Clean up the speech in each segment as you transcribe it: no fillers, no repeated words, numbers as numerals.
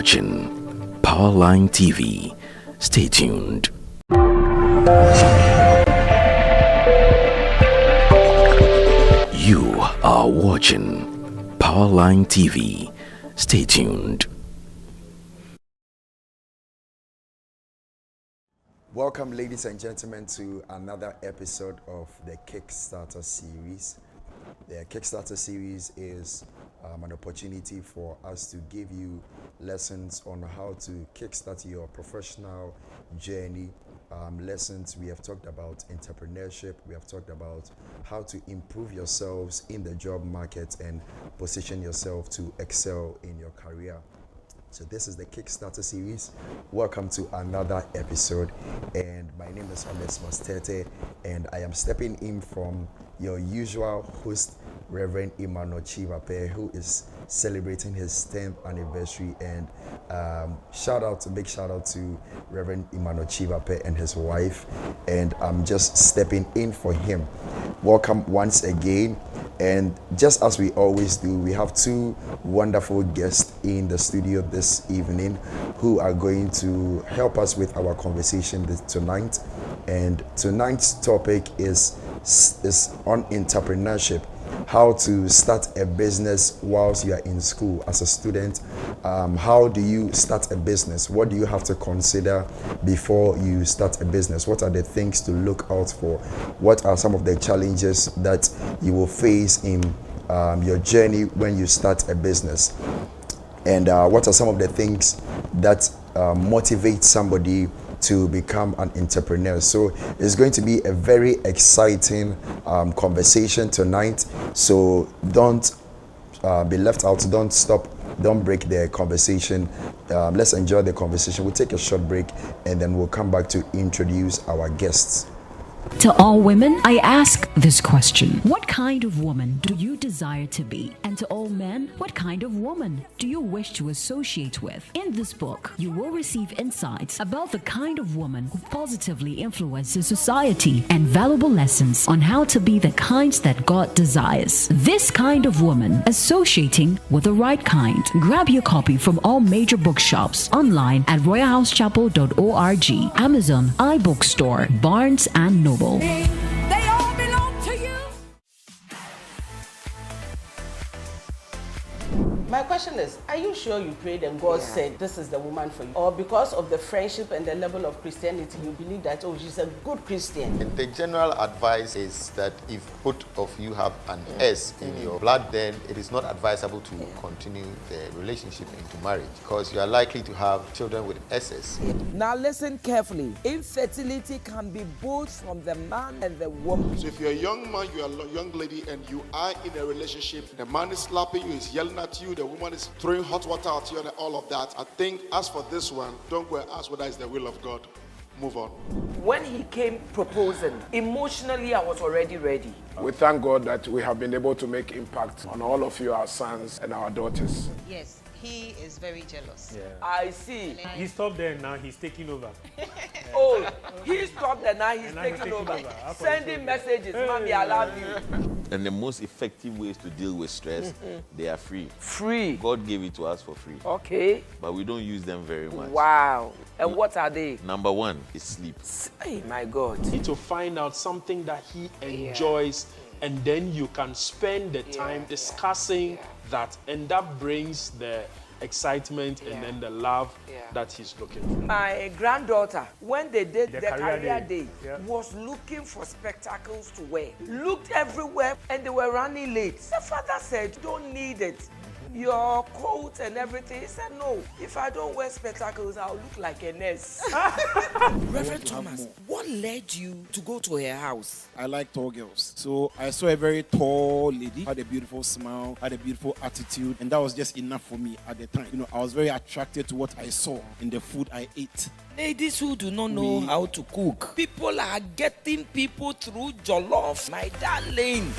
watching Powerline TV. Stay tuned. You are watching Powerline TV. Stay tuned. Welcome, ladies and gentlemen, to another episode of the Kickstarter Series. The Kickstarter Series is an opportunity for us to give you lessons on how to kickstart your professional journey. Lessons, we have talked about entrepreneurship, we have talked about how to improve yourselves in the job market and position yourself to excel in your career. So this is the Kickstarter Series. Welcome to another episode, and my name is Onesmus Tete, and I am stepping in from your usual host, Reverend Emmanuel Tsivape, who is celebrating his 10th anniversary. And big shout out to Reverend Emmanuel Tsivape and his wife, and I'm just stepping in for him. Welcome once again. And just as we always do, we have two wonderful guests in the studio this evening who are going to help us with our conversation tonight. And tonight's topic is on entrepreneurship. How to start a business whilst you are in school as a student. How do you start a business? What do you have to consider before you start a business? What are the things to look out for? What are some of the challenges that you will face in your journey when you start a business? And what are some of the things that motivate somebody to become an entrepreneur? So it's going to be a very exciting conversation tonight. So don't be left out. Don't stop. Don't break the conversation. Let's enjoy the conversation. We'll take a short break and then we'll come back to introduce our guests. To all women, I ask this question: what kind of woman do you desire to be? And to all men, what kind of woman do you wish to associate with? In this book, you will receive insights about the kind of woman who positively influences society and valuable lessons on how to be the kinds that God desires. This kind of woman, associating with the right kind. Grab your copy from all major bookshops, online at royalhousechapel.org, Amazon, iBookstore, Barnes and Noble. They all belong to you. My question is, are you sure you prayed and God said this is the woman for you? Or because of the friendship and the level of Christianity, you believe that, oh, she's a good Christian? And the general advice is that if both of you have an S in your blood, then it is not advisable to continue the relationship into marriage, because you are likely to have children with S's. Now listen carefully. Infertility can be both from the man and the woman. So if you're a young man, you're a young lady, and you are in a relationship, the man is slapping you, he's yelling at you, the woman is throwing hot water at you, and all of that, I think as for this one, don't go and ask whether it's the will of God. Move on. When he came proposing, emotionally I was already ready. We thank God that we have been able to make impact on all of you, our sons and our daughters. Yes, he is very jealous. Yeah. I see. He stopped there, now he's taking over. Oh, he stopped and now he's taking over. Sending messages, Mommy, I love you. And the most effective ways to deal with stress, they are free. Free. God gave it to us for free. Okay. But we don't use them very much. Wow. And what are they? Number one is sleep. Hey, my God. You need to find out something that he enjoys, and then you can spend the time discussing that, and that brings the excitement and then the love that he's looking for. My granddaughter, when they did the career day, Yeah. was looking for spectacles to wear. Looked everywhere and they were running late. The father said, don't need it. Your coat and everything. He said, no, if I don't wear spectacles, I'll look like a nurse. Reverend Thomas, what led you to go to her house? I like tall girls. So I saw a very tall lady, had a beautiful smile, had a beautiful attitude, and that was just enough for me at the time. You know, I was very attracted to what I saw in the food I ate. Ladies who do not know how to cook. People are getting people through jollof, my darling.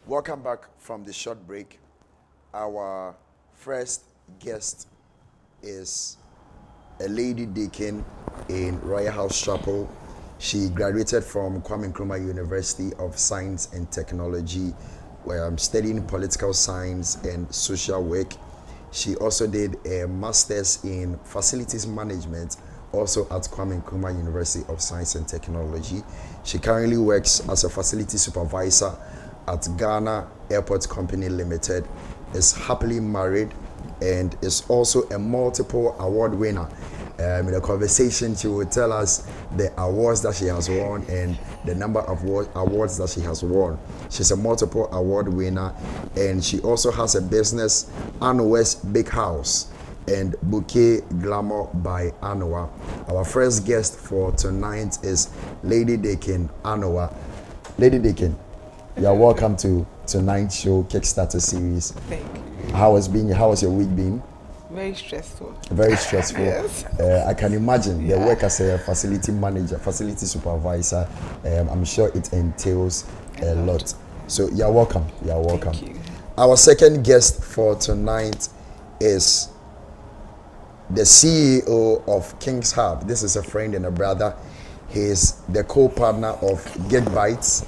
Welcome back from the short break. Our first guest is a lady deacon in Royalhouse Chapel She graduated from Kwame Nkrumah University of Science and Technology, where I'm studying political science and social work. She also did a master's in facilities management, also at Kwame Nkrumah University of Science and Technology. She currently works as a facility supervisor at Ghana Airport Company Limited, is happily married, and is also a multiple award winner. In the conversation, she will tell us the awards that she has won and the number of awards that she has won. She's a multiple award winner, and she also has a business, Anwa's Big House and Bouquet Glamour by Anwa. Our first guest for tonight is Lady Deacon Anwa. Lady Deacon, you are welcome to tonight's show, Kickstarter Series. Thank you. How has your week been? Very stressful. Very stressful. Yes. I can imagine the work as a facility manager, facility supervisor. I'm sure it entails a lot. So you're welcome. You're welcome. Thank you. Our second guest for tonight is the CEO of King's Hub. This is a friend and a brother. He's the co-partner of Get Bites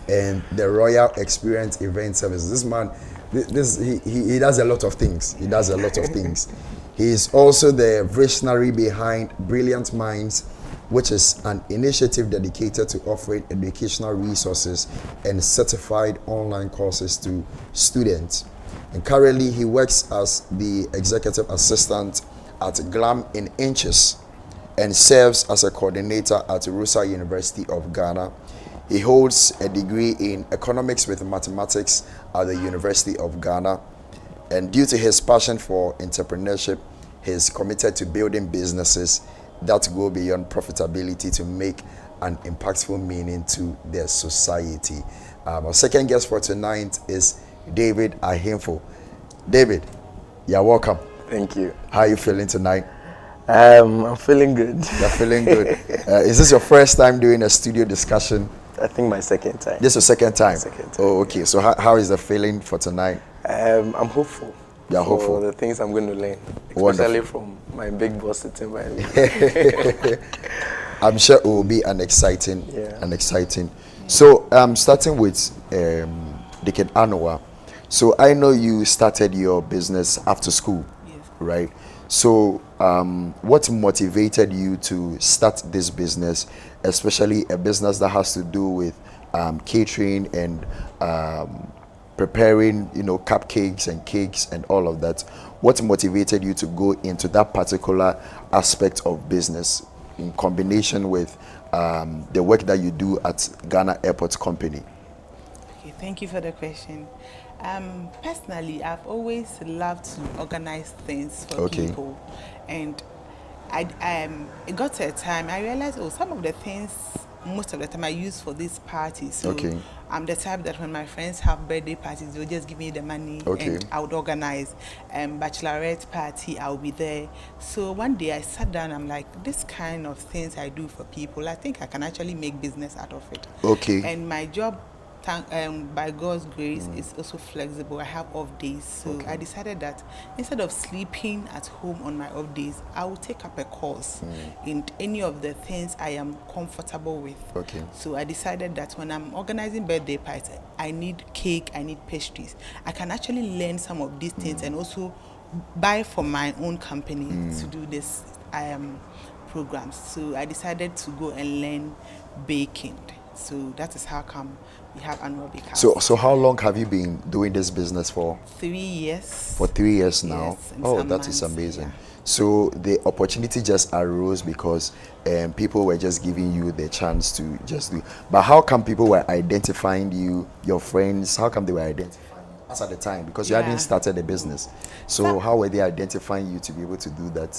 and the Royal Experience Event Services. This man, he does a lot of things. He does a lot of things. He is also the visionary behind Brilliant Minds, which is an initiative dedicated to offering educational resources and certified online courses to students. And currently, he works as the executive assistant at Glam in Inches and serves as a coordinator at Rusa University of Ghana. He holds a degree in economics with mathematics at the University of Ghana. And due to his passion for entrepreneurship, he is committed to building businesses that go beyond profitability to make an impactful meaning to their society. Our second guest for tonight is David Ahimfo. David, you're welcome. Thank you. How are you feeling tonight? I'm feeling good. You're feeling good. Is this your first time doing a studio discussion? I think my second time. This is your second time? Second time. Oh, okay. So how is the feeling for tonight? I'm hopeful. You're hopeful? For the things I'm going to learn. Especially Wonderful. from my big boss sitting by me. I'm sure it will be an exciting. So starting with Deacon Anwa. So I know you started your business after school, right? So what motivated you to start this business, especially a business that has to do with catering and preparing, cupcakes and cakes and all of that? What motivated you to go into that particular aspect of business in combination with the work that you do at Ghana Airport Company? Okay, thank you for the question. Personally, I've always loved to organize things for people, and it got to a time I realized, some of the things most of the time I use for these parties. So I'm the type that when my friends have birthday parties, they'll just give me the money and I would organize. Bachelorette party, I'll be there. So one day I sat down, I'm like, this kind of things I do for people, I think I can actually make business out of it. And my job, by God's grace, is also flexible. I have off days, so I decided that instead of sleeping at home on my off days, I will take up a course in any of the things I am comfortable with. So I decided that when I'm organizing birthday parties, I need cake, I need pastries. I can actually learn some of these things and also buy for my own company to do this programs. So I decided to go and learn baking. So that is how come we have Annual Bake House. So how long have you been doing this business for? 3 years. For 3 years now? Yes, oh, that is amazing. So the opportunity just arose because people were just giving you the chance to just do. But how come people were identifying you, your friends, how come they were identifying you as at the time? Because you hadn't started a business. So how were they identifying you to be able to do that?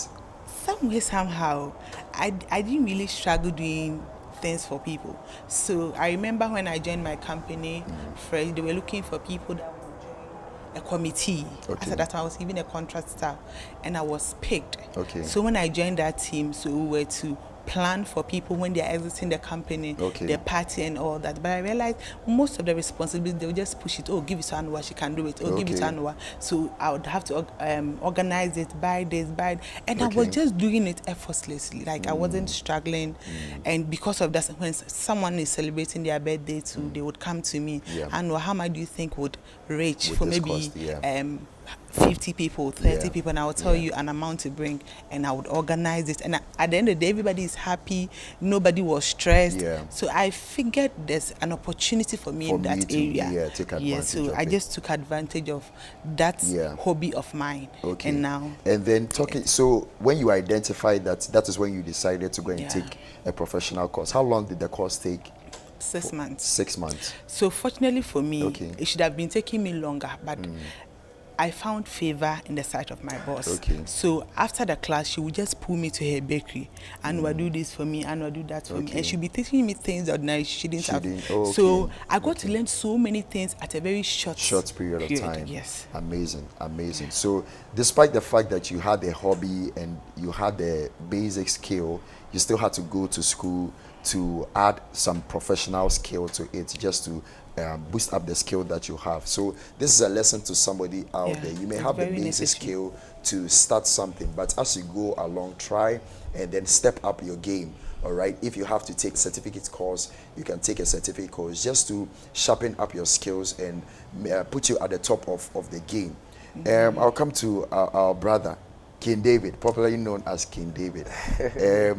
Some way, somehow, I didn't really struggle doing things for people. So I remember when I joined my company, fresh, they were looking for people that would join a committee. After that, I was given a contract staff, and I was picked. So when I joined that team, so we were to plan for people when they're exiting the company, Okay. the party and all that. But I realized most of the responsibility, they'll just push it. Oh, give it to Anua, she can do it. Oh, give it to Okay. Anua. So I would have to organize it, buy this, buy it. And I Okay. was just doing it effortlessly. Like I wasn't struggling. And because of that, when someone is celebrating their birthday too, they would come to me. Yeah. Anua, how much do you think would reach With for this maybe cost, yeah. 50 people, 30 Yeah. people, and I will tell you an amount to bring, and I would organize it. And at the end of the day, everybody is happy, nobody was stressed. Yeah. So I figured there's an opportunity for me in that area. Yeah, take advantage so of I it. just took advantage of that Yeah. hobby of mine. Okay. And now, And then talking, so when you identified that is when you decided to go and Yeah. take a professional course. How long did the course take? 6 months. 6 months. So fortunately for me, Okay. it should have been taking me longer, but I found favor in the sight of my boss. Okay. So after the class, she would just pull me to her bakery and would do this for me and would do that for me. Okay. And she'd be teaching me things that ordinarily she didn't have. Oh, So okay. I got to learn so many things at a very short period of time. Yes. Amazing. So despite the fact that you had a hobby and you had the basic skill, you still had to go to school to add some professional skill to it, just to boost up the skill that you have. So this is a lesson to somebody out Yeah, there. You may it's have the very basic necessary. skill to start something, but as you go along, try and then step up your game. All right, if you have to take certificate course, you can take a certificate course just to sharpen up your skills and put you at the top of the game. I'll come to our brother, King David, popularly known as King David.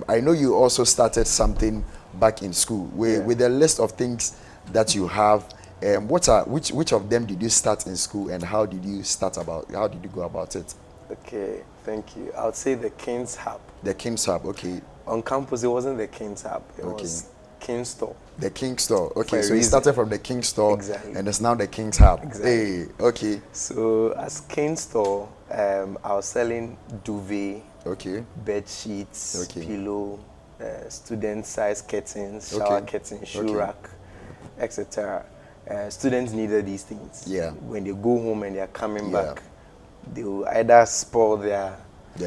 I know you also started something back in school. With a list of things that you have, which of them did you start in school, and how did you go about it? Okay, thank you. I would say the King's Hub. The King's Hub, okay. On campus, it wasn't the King's Hub. It was King's Store. The King's Store. Okay, For a so you reason. started from the King's Store, Exactly. and it's now the King's Hub. Exactly. Hey, okay. So as King's Store, I was selling duvet, bed sheets, pillow, student-size curtains, shower curtains, shoe rack, etc. Students needed these things. Yeah. When they go home and they are coming back, they will either spoil their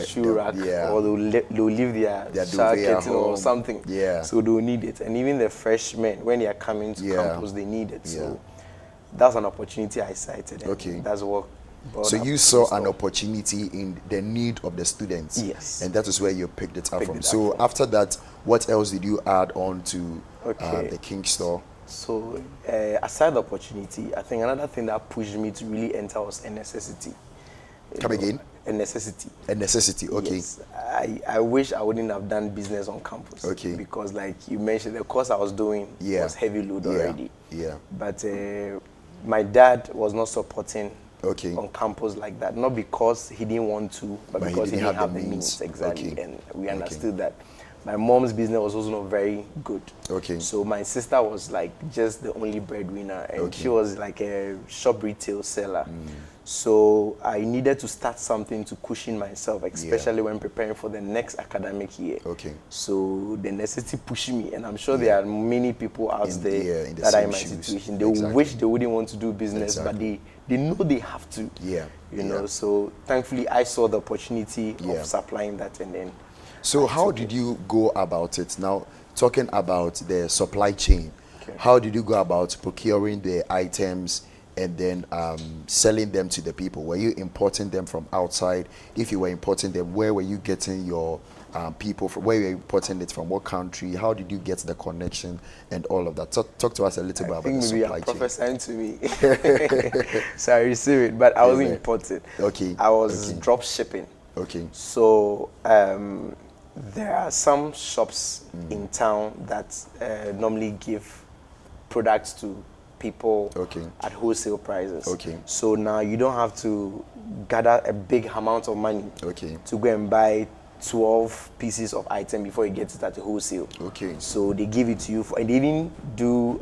shoe rack or they'll leave their shower duvet at curtain or home. something. Yeah. So they'll need it. And even the freshmen, when they are coming to campus, they need it. So that's an opportunity I cited. And that's what brought So up you the saw store. an opportunity in the need of the students. Yes. And that is where you picked it up Picked from. it up So from. after that, what else did you add on to Okay. the King Store? So aside the opportunity, I think another thing that pushed me to really enter was a necessity. Come again? A necessity. A necessity, okay. Yes. I wish I wouldn't have done business on campus. Okay. Because like you mentioned, the course I was doing was heavy load already. Yeah. But my dad was not supporting on campus like that. Not because he didn't want to, but because he didn't have the means. Exactly. Okay. And we understood that. My mom's business was also not very good. Okay. So my sister was like just the only breadwinner, and she was like a shop retail seller. So I needed to start something to cushion myself, especially when preparing for the next academic year. Okay. So the necessity pushed me, and I'm sure there are many people out there in the that are same in my shoes. situation. They Exactly. wish they wouldn't want to do business, but they know they have to. Yeah. You know, so thankfully I saw the opportunity of supplying that, and then. So how did you go about it? Now, talking about the supply chain, how did you go about procuring the items and then selling them to the people? Were you importing them from outside? If you were importing them, where were you getting your people from? Where were you importing it from? What country? How did you get the connection and all of that? Talk to us a little bit about the I think maybe supply you're chain. prophesying to me. So I received it, but I wasn't imported. Okay. I was drop shipping. Okay. So there are some shops in town that normally give products to people at wholesale prices. Okay. So now you don't have to gather a big amount of money to go and buy 12 pieces of item before you get it at the wholesale. Okay. So they give it to you, and they even do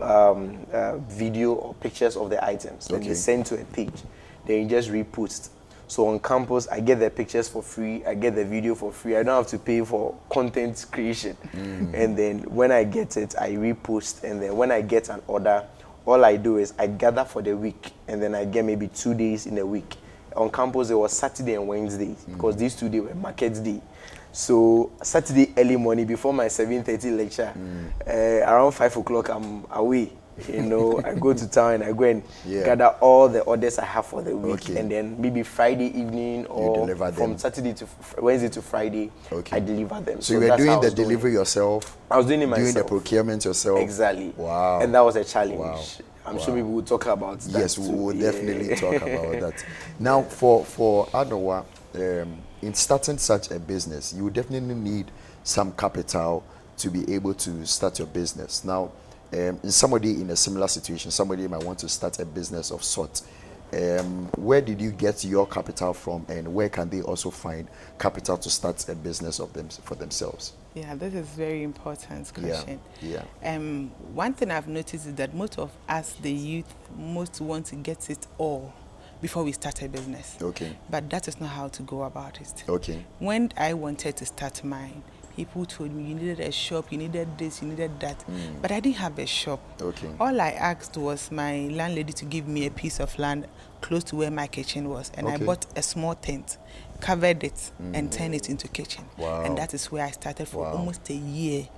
video or pictures of the items. Then they send to a page. Then you just repost. So on campus, I get the pictures for free, I get the video for free. I don't have to pay for content creation. And then when I get it, I repost. And then when I get an order, all I do is I gather for the week, and then I get maybe 2 days in a week. On campus, it was Saturday and Wednesday, because these 2 days were market day. So Saturday early morning before my 7:30 lecture, around 5 o'clock I'm away. You know, I go to town and I go and gather all the orders I have for the week, and then maybe Friday evening or from Saturday to Wednesday to Friday, I deliver them. So you were doing the delivery yourself? I was doing it myself. Doing the procurement yourself? Exactly. Wow. And that was a challenge. Wow. I'm sure we will talk about that. Yes, we will definitely talk about that. Now, for Anowa, in starting such a business, you definitely need some capital to be able to start your business. Now, in somebody in a similar situation, somebody might want to start a business of sort. Where did you get your capital from, and where can they also find capital to start a business of them for themselves? Yeah, this is very important question. Yeah. One thing I've noticed is that most of us, the youth, most want to get it all before we start a business. Okay. But that is not how to go about it. Okay. When I wanted to start mine, people told me you needed a shop, you needed this, you needed that. But I didn't have a shop. Okay. All I asked was my landlady to give me a piece of land close to where my kitchen was. And I bought a small tent, covered it, and turned it into kitchen. Wow. And that is where I started for almost a year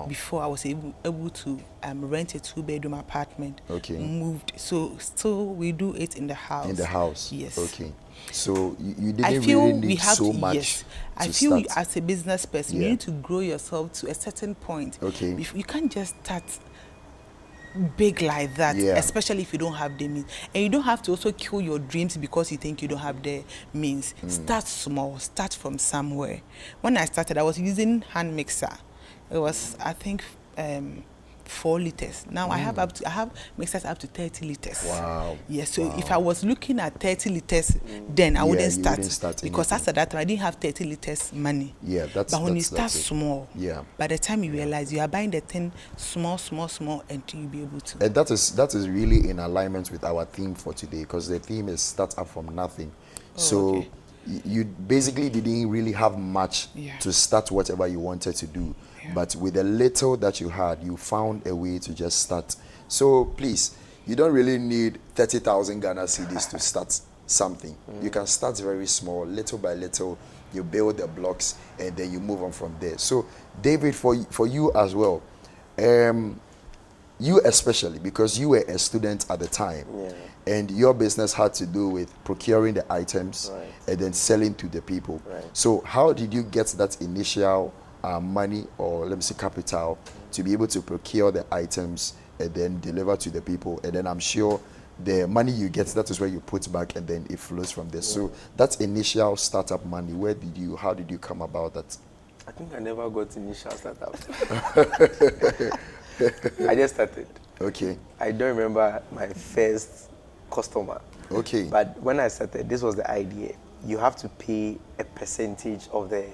before I was able to rent a 2-bedroom apartment. Okay. Moved. So still we do it in the house. In the house? Yes. Okay. So you didn't really need so much yes. I to feel start. as a business person, you need to grow yourself to a certain point. Okay. You can't just start big like that, especially if you don't have the means. And you don't have to also kill your dreams because you think you don't have the means. Start small, start from somewhere. When I started, I was using hand mixer. It was, I think, 4 liters. Now I have mixers up to 30 liters. Wow. Yes, so if I was looking at 30 liters, then I wouldn't start because after that I didn't have 30 liters money. Yeah, that's. But when you start small, by the time you realize you are buying the thing small, until you be able to. And that is really in alignment with our theme for today, because the theme is start up from nothing. So you basically didn't really have much to start whatever you wanted to do. But with the little that you had, you found a way to just start. So please, you don't really need 30,000 Ghana cedis to start something. You can start very small, little by little. You build the blocks, and then you move on from there. So David, for you as well, you especially, because you were a student at the time, and your business had to do with procuring the items and then selling to the people. So how did you get that initial money, or let me say capital, to be able to procure the items and then deliver to the people? And then I'm sure the money you get, that is where you put back, and then it flows from there. So that initial startup money, how did you come about that? I think I never got initial startup. I just started. Okay. I don't remember my first customer. Okay. But when I started, this was the idea. You have to pay a percentage of the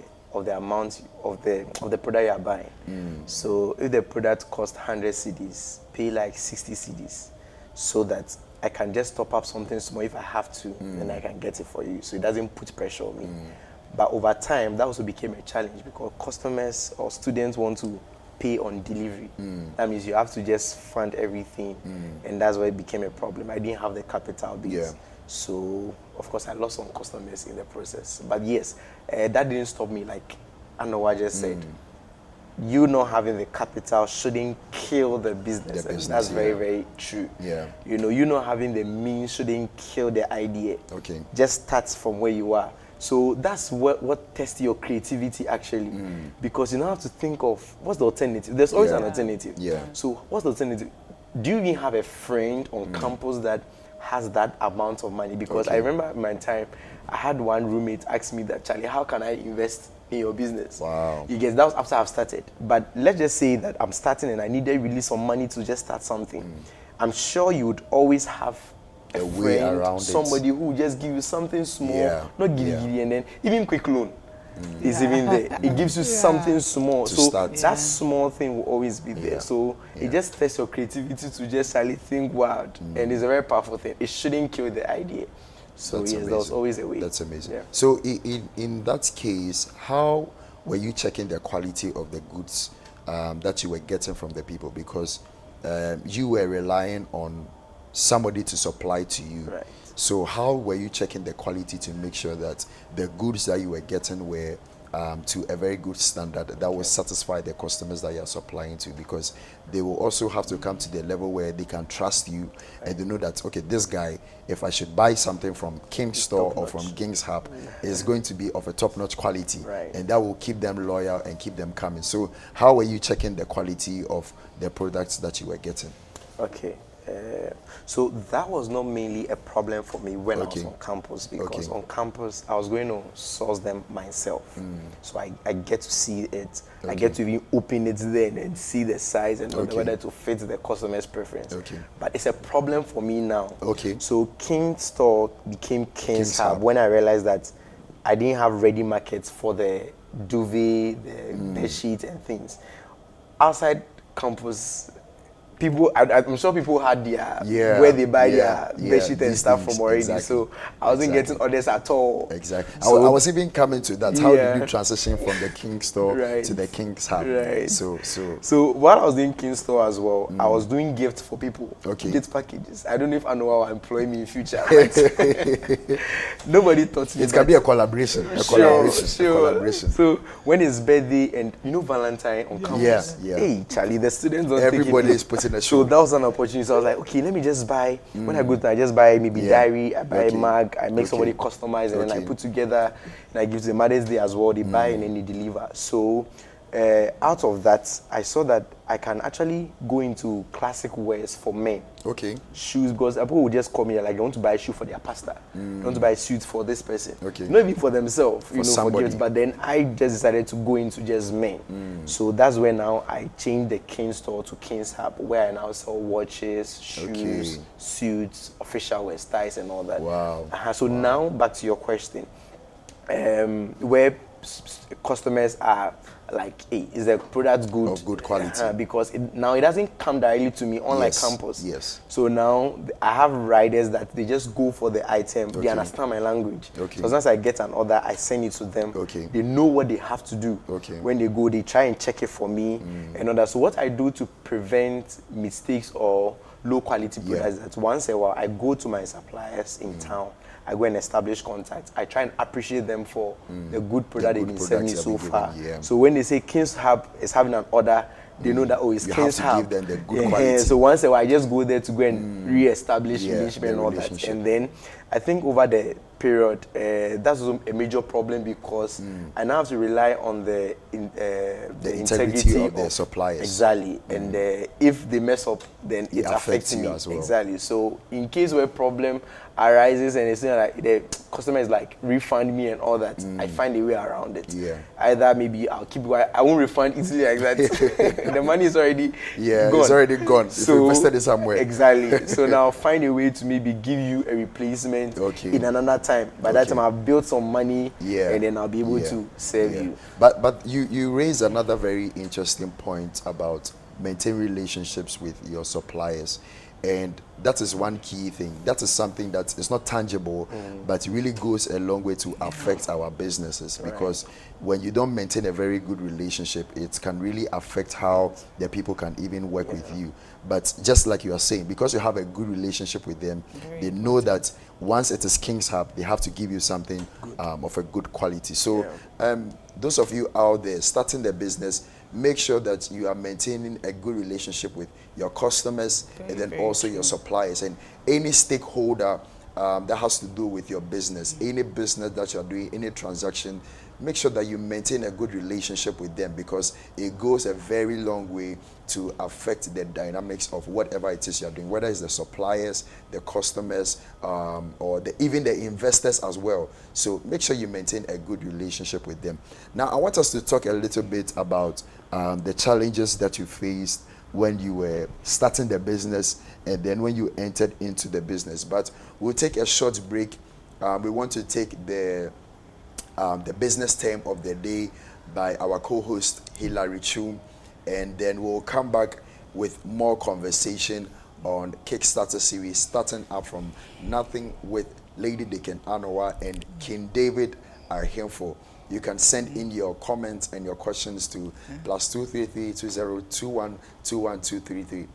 amount of the product you are buying. So if the product costs 100 cedis, pay like 60 cedis, so that I can just top up something small if I have to, then I can get it for you. So it doesn't put pressure on me. But over time, that also became a challenge because customers or students want to pay on delivery. That means you have to just fund everything, and that's why it became a problem. I didn't have the capital base. So, of course, I lost some customers in the process. But yes, that didn't stop me. Like Anowa just said, you not having the capital shouldn't kill the business. And that's very, very true. You know, you not having the means shouldn't kill the idea. Okay. Just start from where you are. So that's what tests your creativity actually. Because you now have to think of what's the alternative. There's always an alternative. So what's the alternative? Do you even have a friend on campus that has that amount of money? Because I remember at my time, I had one roommate ask me that, Charlie, how can I invest in your business? Wow. You guess that was after I've started. But let's just say that I'm starting and I needed really some money to just start something. I'm sure you would always have a way friend, around somebody who will just give you something small, not giddy, and then even quick loan is even there. It gives you something small. So that small thing will always be there. So it just tests your creativity to just really think wild. And it's a very powerful thing. It shouldn't kill the idea. So That's yes, amazing. there was always a way. That's amazing. So in that case, how were you checking the quality of the goods that you were getting from the people? Because you were relying on somebody to supply to you. So how were you checking the quality to make sure that the goods that you were getting were to a very good standard that will satisfy the customers that you are supplying to, because they will also have to come to the level where they can trust you and they know that, okay, this guy, if I should buy something from King's Store or from King's Hub, is going to be of a top-notch quality, and that will keep them loyal and keep them coming. So how were you checking the quality of the products that you were getting? Okay. So that was not mainly a problem for me when I was on campus, because on campus I was going to source them myself. So I get to see it, I get to even open it then and see the size and whether to fit the customer's preference. But it's a problem for me now. So King's Store became King's Hub when I realized that I didn't have ready markets for the duvet, the bed sheet and things. Outside campus, people, I'm sure people had their where they buy their bedsheet and stuff from already. So I wasn't getting orders at all. So I was even coming to that. How did you transition from the King's Store to the King's Hub? So while I was doing King's Store as well, I was doing gifts for people. Gift packages. I don't know if Anwar will employ me in future. Nobody thought me. It can be a collaboration. Collaboration. So when it's birthday and Valentine on campus, hey Charlie, the students don't everybody is putting so that was an opportunity. So I was like, okay, let me just buy. When I go there, I just buy maybe diary, I buy a mug, I make somebody customize, and then I put together, and I give to the Mother's Day as well. They buy and then they deliver. So out of that, I saw that I can actually go into classic wears for men. Shoes, because people would just call me like, I want to buy a shoe for their pastor. I want to buy a suit for this person. Not even for themselves, for gifts. But then I just decided to go into just men. So that's where now I changed the King's Store to King's Hub, where I now sell watches, shoes, suits, official wear, ties, and all that. So now back to your question, where customers are like, hey, is the product good? Of good quality. Because now it doesn't come directly to me, unlike campus. So now I have riders that they just go for the item. They understand my language. So once I get an order, I send it to them. They know what they have to do. When they go, they try and check it for me and all that. So what I do to prevent mistakes or low quality products is that once in a while, I go to my suppliers in town. I go and establish contact. I try and appreciate them for the good product they've been sending me so far. So when they say King's Hub is having an order, they know that, oh, it's King's Hub. Give them the good quality. So once in a while, I just go there to go and re-establish relationship and all that. And then I think over the period, that's also a major problem, because I now have to rely on the integrity of the suppliers. Exactly. And if they mess up, then it affects me as well. Exactly. So in case where problem arises and it's like the customer is like, refund me and all that, I find a way around it. Either maybe I'll keep it, I won't refund easily like that. The money is already gone. It's already gone. So invested it somewhere. Exactly. So now find a way to maybe give you a replacement in another time. By that time I've built some money and then I'll be able to serve you. But you raise another very interesting point about maintaining relationships with your suppliers. And that is one key thing. That is something that is not tangible, but it really goes a long way to affect our businesses. Because when you don't maintain a very good relationship, it can really affect how the people can even work with you. But just like you are saying, because you have a good relationship with them, they know that once it is King's Hub, they have to give you something of a good quality. So those of you out there starting the business, make sure that you are maintaining a good relationship with your customers and then also your suppliers and any stakeholder that has to do with your business. Any business that you're doing, any transaction, make sure that you maintain a good relationship with them, because it goes a very long way to affect the dynamics of whatever it is you're doing, whether it's the suppliers, the customers, or even the investors as well. So make sure you maintain a good relationship with them. Now, I want us to talk a little bit about the challenges that you faced when you were starting the business and then when you entered into the business. But we'll take a short break. We want to take the business term of the day by our co-host Hilary Chum, and then we'll come back with more conversation on Kickstarter Series, starting up from nothing with Lady Deacon Anoa and King David Ahemfo. You can send in your comments and your questions to +233 2021 21233.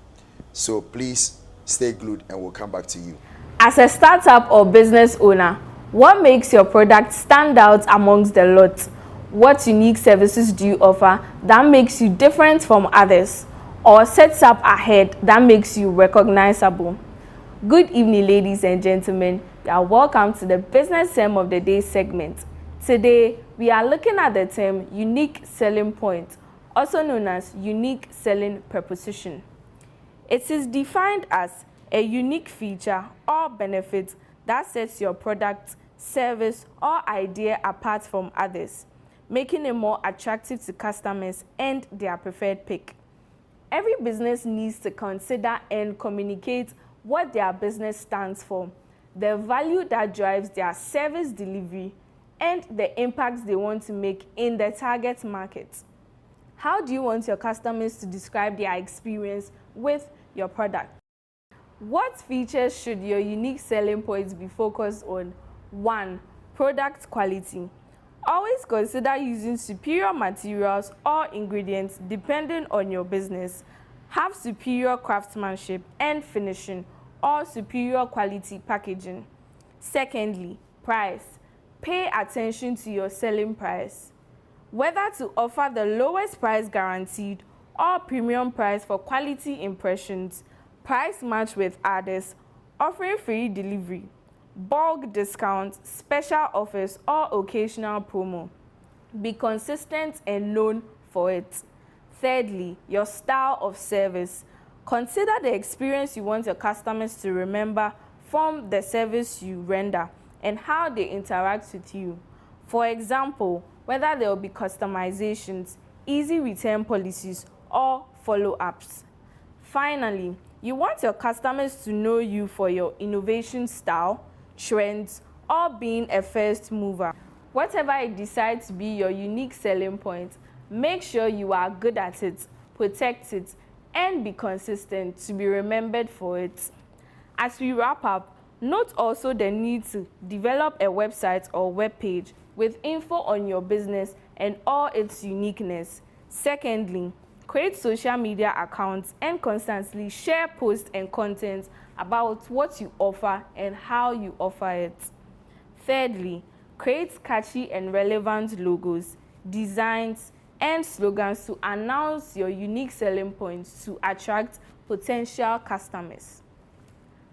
So please stay glued and we'll come back to you. As a startup or business owner, what makes your product stand out amongst the lot? What unique services do you offer that makes you different from others or sets up ahead that makes you recognizable? Good evening, ladies and gentlemen. You are welcome to the Business Term of the Day segment. Today, we are looking at the term unique selling point, also known as unique selling proposition. It is defined as a unique feature or benefit that sets your product, service, or idea apart from others, making it more attractive to customers and their preferred pick. Every business needs to consider and communicate what their business stands for, the value that drives their service delivery, and the impacts they want to make in the target market. How do you want your customers to describe their experience with your product? What features should your unique selling points be focused on? 1. Product quality. Always consider using superior materials or ingredients depending on your business. Have superior craftsmanship and finishing or superior quality packaging. Secondly, price. Pay attention to your selling price. Whether to offer the lowest price guaranteed or premium price for quality impressions, price match with others, offering free delivery, bulk discounts, special offers, or occasional promo. Be consistent and known for it. Thirdly, your style of service. Consider the experience you want your customers to remember from the service you render and how they interact with you. For example, whether there will be customizations, easy return policies, or follow-ups. Finally, you want your customers to know you for your innovation style, trends, or being a first mover. Whatever it decides to be your unique selling point, make sure you are good at it, protect it, and be consistent to be remembered for it. As we wrap up, note also the need to develop a website or web page with info on your business and all its uniqueness. Secondly, create social media accounts and constantly share posts and content about what you offer and how you offer it. Thirdly, create catchy and relevant logos, designs, and slogans to announce your unique selling points to attract potential customers.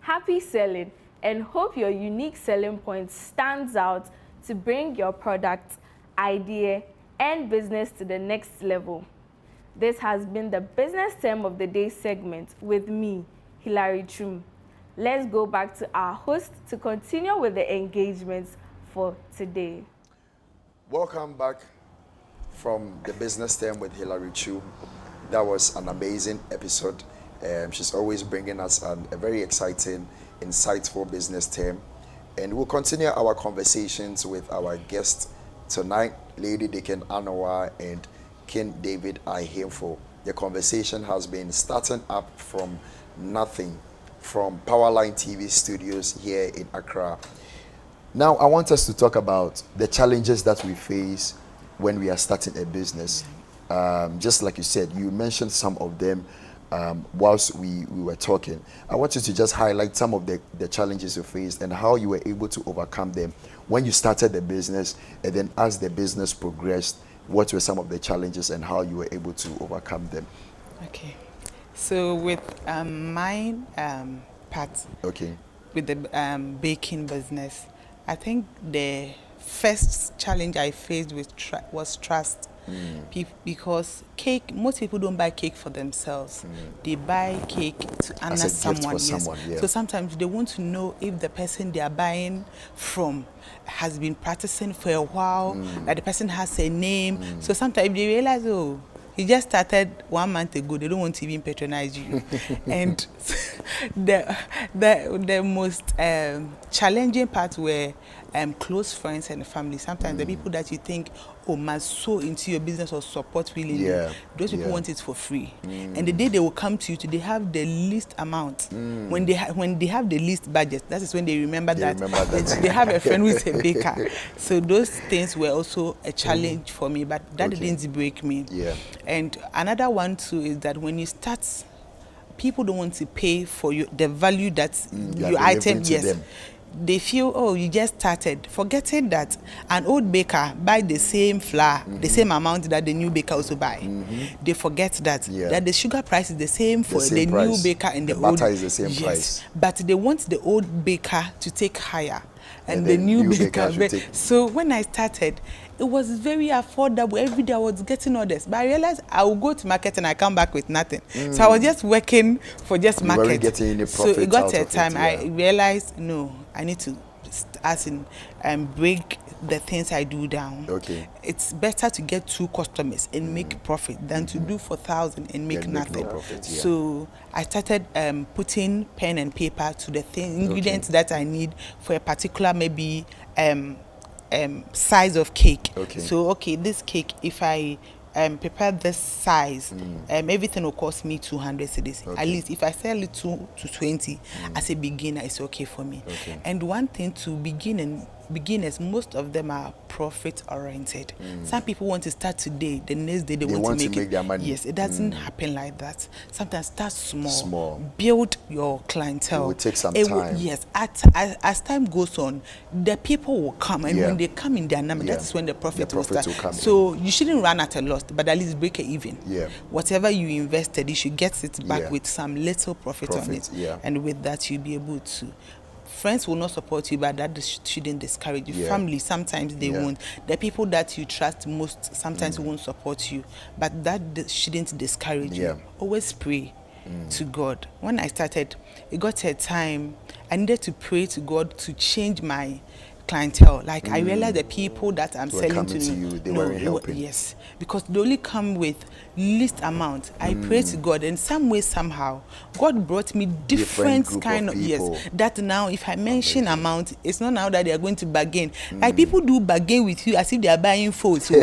Happy selling, and hope your unique selling point stands out to bring your product, idea, and business to the next level. This has been the Business Term of the Day segment with me, Hilary Chum. Let's go back to our host to continue with the engagements for today. Welcome back from the Business Term with Hilary Chum. That was an amazing episode. She's always bringing us a very exciting, insightful business term. And we'll continue our conversations with our guests tonight, Lady Deacon Anoa and King David Ihemfo. The conversation has been starting up from nothing, from Powerline TV Studios here in Accra. Now, I want us to talk about the challenges that we face when we are starting a business. Just like you said, you mentioned some of them whilst we were talking. I want you to just highlight some of the challenges you faced and how you were able to overcome them when you started the business, and then as the business progressed, what were some of the challenges and how you were able to overcome them? Okay. So with my part, okay, with the baking business, I think the first challenge I faced was trust. Because cake, most people don't buy cake for themselves. They buy cake to honor someone. Yeah. So sometimes they want to know if the person they are buying from has been practicing for a while, that the person has a name. So sometimes they realize, oh, he just started 1 month ago, they don't want to even patronize you. And the most challenging part were close friends and family. Sometimes the people that you think, oh, must sow into your business or support willingly, those people want it for free. And the day they will come to you, they have the least amount. When they have the least budget, that is when they remember that they have a friend who is a baker. So those things were also a challenge for me, but that didn't break me. And another one too is that when you start, people don't want to pay for the value that your item, they feel, oh, you just started, forgetting that an old baker buy the same flour, the same amount that the new baker also buy. They forget that the sugar price is the same for the new baker and the old. Butter is the same price. But they want the old baker to take higher and the new baker. So when I started, it was very affordable. Every day I was getting orders. But I realized I would go to market and I come back with nothing. So I was just working for just market. You weren't getting any profit. So it got to a time I realized, no, I need to break the things I do down. Okay. It's better to get 2 customers and make profit than to do 4,000 and make nothing. No profit, So I started putting pen and paper to the ingredients that I need for a particular maybe size of cake. So this cake, if I prepare this size, everything will cost me 200 cedis. At least if I sell it to 20 as a beginner, it's okay for me. And one thing to beginners, most of them are profit oriented. Some people want to start today, the next day they want to make their money. Yes, it doesn't happen like that. Sometimes start small. Build your clientele. It will take some time. Yes, as time goes on, the people will come, and when they come in their number, that's when the profit will start. So you shouldn't run at a loss, but at least break it even. Whatever you invested, you should get it back with some little profit on it. And with that, you'll be able to. Friends will not support you, but that shouldn't discourage you. Family, sometimes they won't. The people that you trust most sometimes won't support you, but that shouldn't discourage you. Always pray to God. When I started, it got to a time I needed to pray to God to change my clientele. Like I realized the people that I'm selling to you, they weren't helping. Yes, because they only come with least amount. I pray to God, and some way, somehow, God brought me different kind of that now if I mention amount, it's not now that they are going to bargain. Like people do bargain with you as if they are buying food. So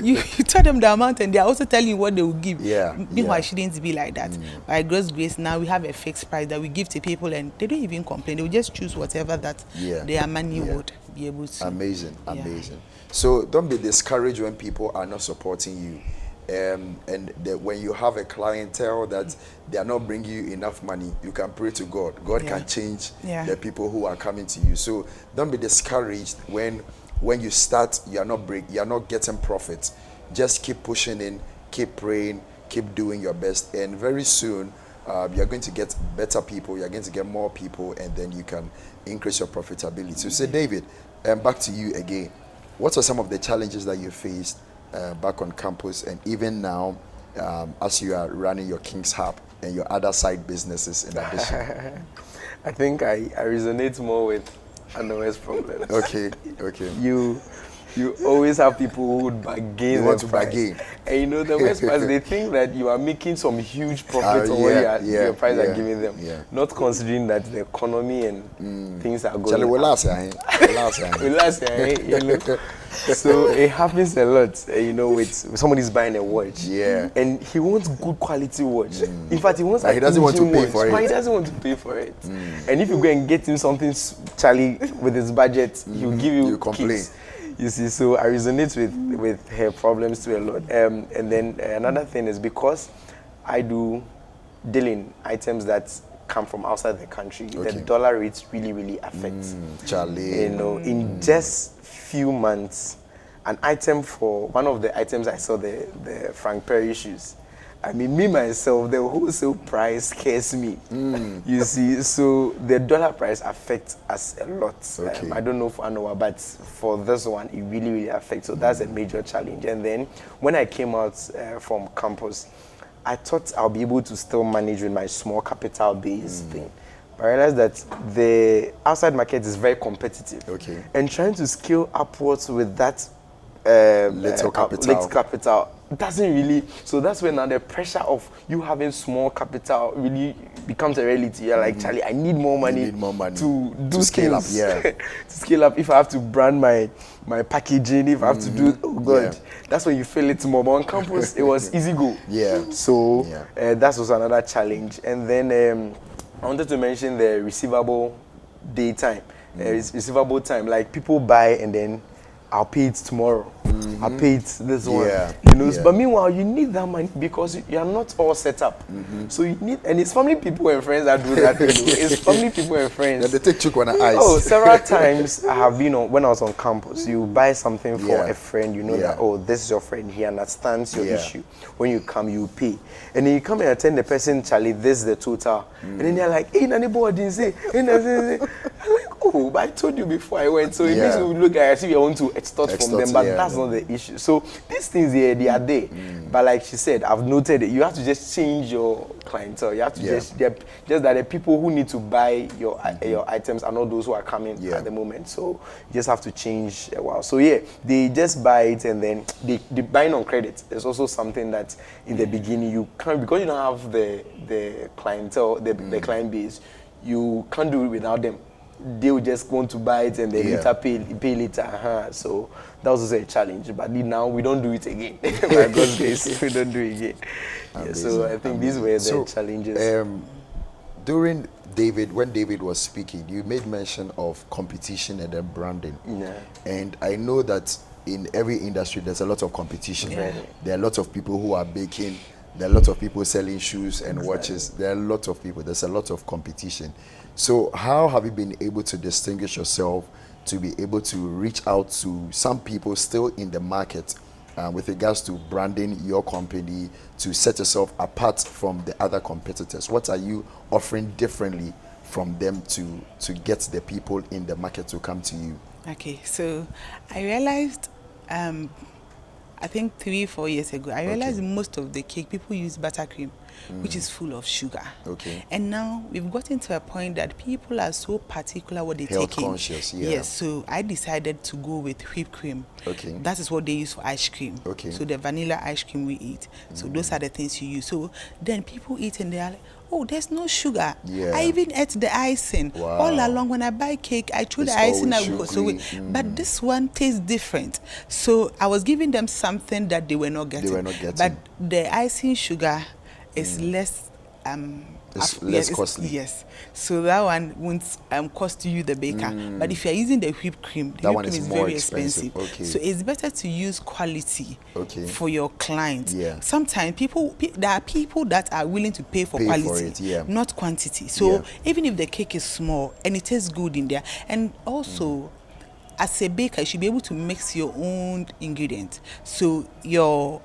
you tell them the amount and they are also telling you what they will give. Meanwhile, it shouldn't be like that. By God's grace, now we have a fixed price that we give to people, and they don't even complain. They will just choose whatever that their money would be able to. Amazing. So don't be discouraged when people are not supporting you. When you have a clientele that they are not bringing you enough money, you can pray to God. God can change the people who are coming to you. So don't be discouraged when you start, you are not getting profit. Just keep pushing in, keep praying, keep doing your best, and very soon you're going to get better people, you're going to get more people, and then you can increase your profitability. So say, David, back to you again. What are some of the challenges that you faced back on campus, and even now as you are running your King's Hub and your other side businesses in addition? I think I resonate more with Anoe's problems. Okay. You always have people who would bargain. They want to bargain. And you know, the worst part, they think that you are making some huge profit on what your price are giving them. Not considering that the economy and things are going up. So it happens a lot, with somebody's buying a watch. And he wants good quality watch. In fact, he wants he doesn't want to pay for it. But he doesn't want to pay for it. And if you go and get him something, Charlie, with his budget, he'll give you complaints. You see, so I resonate with her problems too a lot. And then another thing is because I do dealing items that come from outside the country, the dollar rates really affect. Charlie. In just few months, an item for one of the items I saw, the Frank Perry shoes. I mean, me myself, the wholesale price scares me. You see, so the dollar price affects us a lot. I don't know for Anoa, but for this one, it really affects. So that's a major challenge. And then when I came out from campus, I thought I'll be able to still manage with my small capital base thing. But I realized that the outside market is very competitive. And trying to scale upwards with that little capital doesn't really. So that's when now the pressure of you having small capital really becomes a reality. You're like, Charlie, I need more money, to do scale up. to scale up. If I have to brand my packaging, if I have to do, that's when you feel it more. But on campus, it was easy go. So that was another challenge. And then I wanted to mention the receivable daytime, receivable time. Like people buy and then I'll pay it tomorrow. Mm-hmm. I'll pay it this one. Yeah. You know, Yeah. but meanwhile, you need that money because you are not all set up. So you need, and it's family, people, and friends that do that. You know. It's family, people, and friends. Yeah, they take chook on the ice. Oh, several times I have been on, when I was on campus, you buy something for a friend, you know that, oh, this is your friend, he understands your issue. When you come, you pay. And then you come and attend the person, Charlie, this is the total. And then they're like, hey, anybody didn't say, I'm like, oh, but I told you before I went. So it makes you look like as if you want to extort from them, but that's not the issue. So these things here, they are there. But like she said, I've noted it. You have to just change your clientele. You have to just that the people who need to buy your items are not those who are coming at the moment. So you just have to change a while. So yeah, they just buy it and then they buying on credit. There's also something that in the beginning you can't, because you don't have the clientele, the client base, you can't do it without them. They will just want to buy it and then later pay later. So that was also a challenge. But now we don't do it again. By God's grace, we don't do it again. Yeah, so I think these were the challenges. During when David was speaking, you made mention of competition and then branding. Yeah. And I know that in every industry there's a lot of competition. Yeah. There are lots of people who are baking. There are lots of people selling shoes and watches. There are lots of people. There's a lot of competition. So how have you been able to distinguish yourself to be able to reach out to some people still in the market with regards to branding your company, to set yourself apart from the other competitors? What are you offering differently from them to get the people in the market to come to you? Okay, so I realized I think 3-4 years ago, I realized most of the cake, people use buttercream, which is full of sugar. Okay. And now we've gotten to a point that people are so particular what they take in. Health conscious, yeah. Yes, so I decided to go with whipped cream. Okay. That is what they use for ice cream. Okay. So the vanilla ice cream we eat. So those are the things you use. So then people eat and they are like, oh, there's no sugar. Yeah. I even ate the icing. Wow. All along when I buy cake, I threw the icing out. But this one tastes different. So I was giving them something that they were not getting. But the icing sugar is less it's less costly. Yes. So that one won't cost you the baker. But if you're using the whipped cream, the whipped cream is very expensive. Okay. So it's better to use quality for your clients. Yeah. Sometimes there are people that are willing to pay for quality, not quantity. So even if the cake is small and it tastes good in there, and also as a baker, you should be able to mix your own ingredients. So your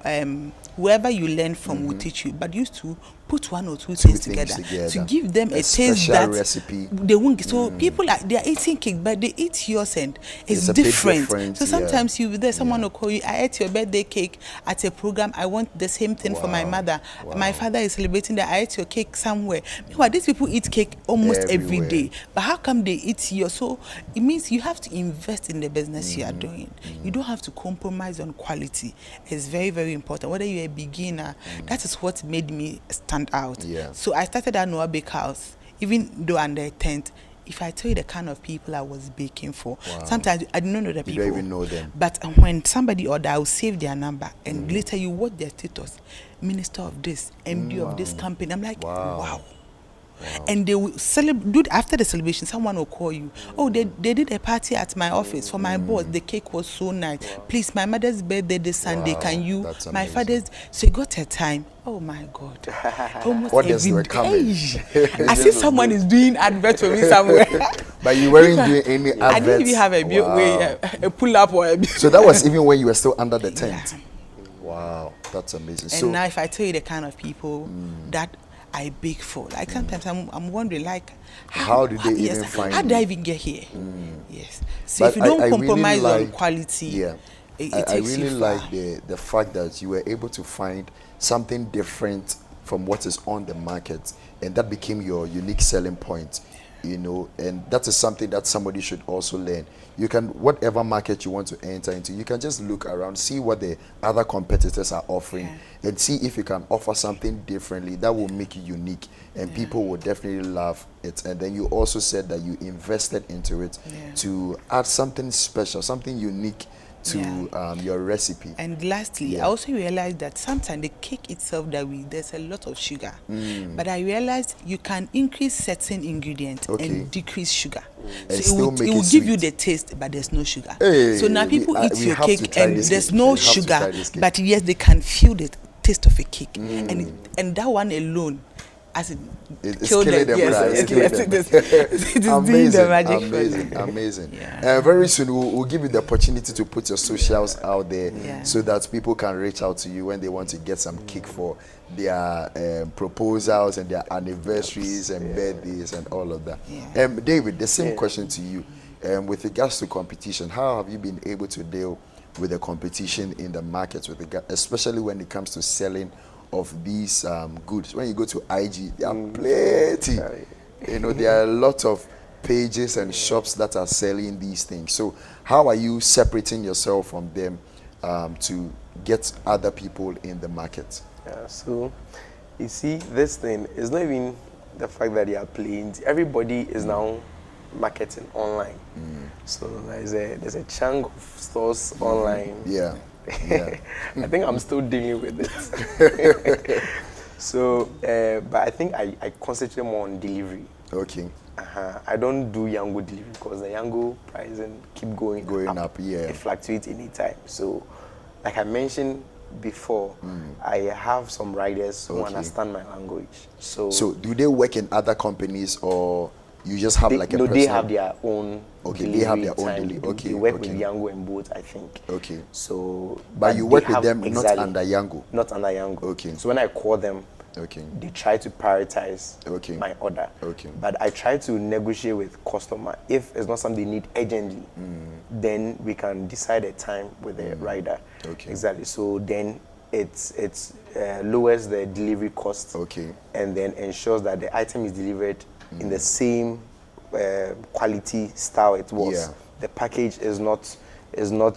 whoever you learn from will teach you, but used to put one or two things together to give them a taste that recipe. They won't get. So people they are eating cake, but they eat yours and it's different. So sometimes someone will call you, I ate your birthday cake at a program, I want the same thing for my mother. My father is celebrating that I ate your cake somewhere. Meanwhile, these people eat cake almost every day. But how come they eat yours? So it means you have to invest in the business you are doing. You don't have to compromise on quality. It's very, very important. Whether you're a beginner, that is what made me stand out. So I started at Noah Bakehouse, even though under a tent. If I tell you the kind of people I was baking for, sometimes I don't know the people. You don't even know them. But when somebody order, I will save their number, and later you watch their status, minister of this, MD of this company. I'm like, wow. And they will celebrate. After the celebration, someone will call you. Oh, they did a party at my office for my boss. The cake was so nice. Please, my mother's birthday this Sunday. Can you? My father's. So you got a time. Oh my God! Almost every day. I see someone is doing advert for me somewhere. But you weren't doing any adverts. I didn't even have a pull up or a. So that was even when you were still under the tent. Wow, that's amazing. And now, if I tell you the kind of people that I bake for, like sometimes I'm wondering, like, how did they even find? How did I even get here? Yes. So but if you don't compromise really on quality, I really like the fact that you were able to find something different from what is on the market, and that became your unique selling point. You know, and that is something that somebody should also learn. You can, whatever market you want to enter into, you can just look around, see what the other competitors are offering, and see if you can offer something differently that will make you unique, and people will definitely love it. And then you also said that you invested into it to add something special, something unique to your recipe. And lastly, I also realized that sometimes the cake itself there's a lot of sugar. But I realized you can increase certain ingredients and decrease sugar. So it will give you the taste, but there's no sugar. So now people eat your cake and there's no sugar, but yes, they can feel the taste of a cake. And that one alone, as it killed them. It is doing the magic for them. Amazing. Very soon we'll give you the opportunity to put your socials out there so that people can reach out to you when they want to get some cake for their proposals and their anniversaries and birthdays and all of that. David, the same question to you. With regards to competition, how have you been able to deal with the competition in the market, especially when it comes to selling of these goods? When you go to IG, there are plenty. You know, there are a lot of pages and shops that are selling these things. So how are you separating yourself from them to get other people in the market? So you see, this thing is not even the fact that they are playing. Everybody is now marketing online. So there's a chunk of stores online. I think I'm still dealing with it. So, but I think I concentrate more on delivery. I don't do Yango delivery because the Yango pricing keep going up. It fluctuates anytime. So, like I mentioned before, I have some riders who understand my language. So do they work in other companies, or you just have like a personal? They have their own. They have their own delivery. They work with Yango and both, I think. So, but you work with them not under Yango. Not under Yango. So when I call them, they try to prioritize my order. But I try to negotiate with customer. If it's not something they need urgently, then we can decide a time with the rider. Exactly. So then it lowers the delivery cost. And then ensures that the item is delivered in the same quality style it was. The package is not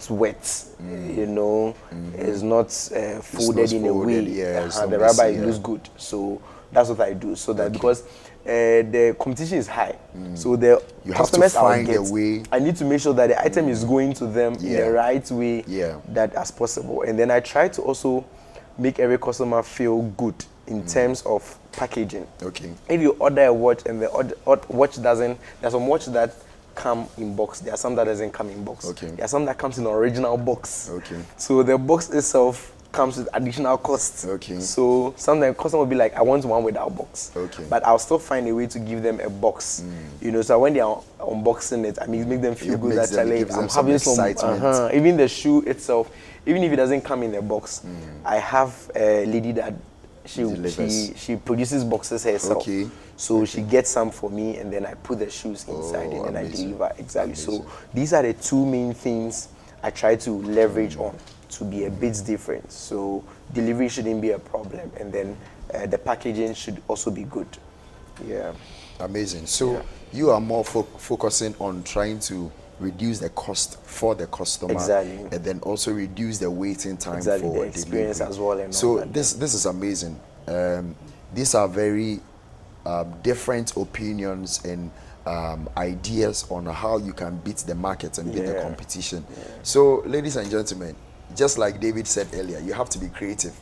wet, you know, is not folded in a way. The rubber looks good. So that's what I do. So that because the competition is high, so the customers I need to make sure that the item is going to them in the right way that as possible. And then I try to also make every customer feel good in terms of packaging. If you order a watch and the watch doesn't, there's some watch that come in box, there are some that doesn't come in box. There are some that comes in original box. So the box itself comes with additional costs. So sometimes customer will be like, I want one without box. But I'll still find a way to give them a box. You know, so when they are unboxing it, I mean, make them feel good that I'm having some excitement. Even the shoe itself, even if it doesn't come in a box, I have a lady that she produces boxes herself. So she gets some for me, and then I put the shoes inside and then I deliver. So these are the two main things I try to leverage on to be a bit different. So delivery shouldn't be a problem, and then the packaging should also be good. Amazing. So you are more focusing on trying to reduce the cost for the customer, and then also reduce the waiting time for the experience delivery as well. And so this is amazing. These are very different opinions and ideas on how you can beat the market and beat the competition. So, ladies and gentlemen, just like David said earlier, you have to be creative.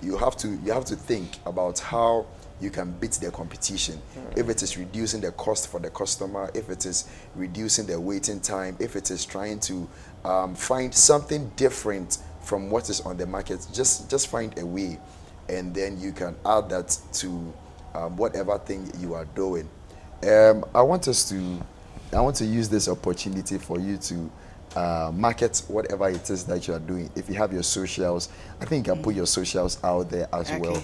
you have to think about how you can beat the competition. If it is reducing the cost for the customer, if it is reducing the waiting time, if it is trying to find something different from what is on the market, just find a way, and then you can add that to whatever thing you are doing. I want to use this opportunity for you to market whatever it is that you are doing. If you have your socials, I think you can put your socials out there as well.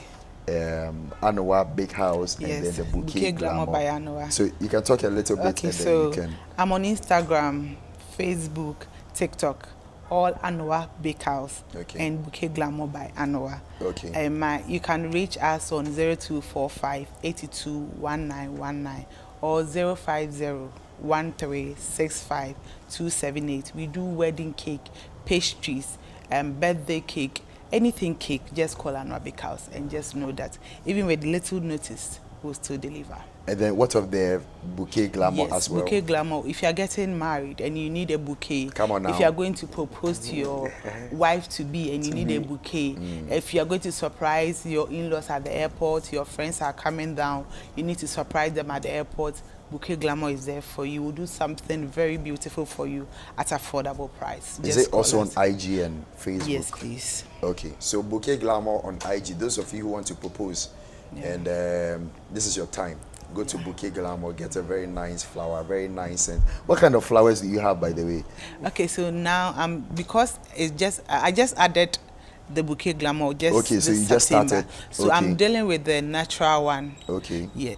Anoa Big House, and then the Bouquet Glamour by Anoa. So you can talk a little bit, and so then you can. I'm on Instagram, Facebook, TikTok, all Anoa Big House and Bouquet Glamour by Anoa. You can reach us on 0245 82 1919 or 050 1365 278. We do wedding cake, pastries, birthday cake, anything cake. Just call Anoa Big House and just know that even with little notice, will still deliver. And then what of the bouquet glamour as well? Bouquet glamour. If you are getting married and you need a bouquet, come on now. If you are going to propose to your wife to be and you need a bouquet, if you are going to surprise your in-laws at the airport, your friends are coming down, you need to surprise them at the airport. Bouquet Glamour is there for you. We'll do something very beautiful for you at affordable price. Is it also on IG and Facebook? Yes, please. Okay, so Bouquet Glamour on IG. Those of you who want to propose, and this is your time. Go to Bouquet Glamour, get a very nice flower, very nice. And what kind of flowers do you have, by the way? Okay, so now because I just added the Bouquet Glamour okay, so you just started. So I'm dealing with the natural one. Okay. Yeah.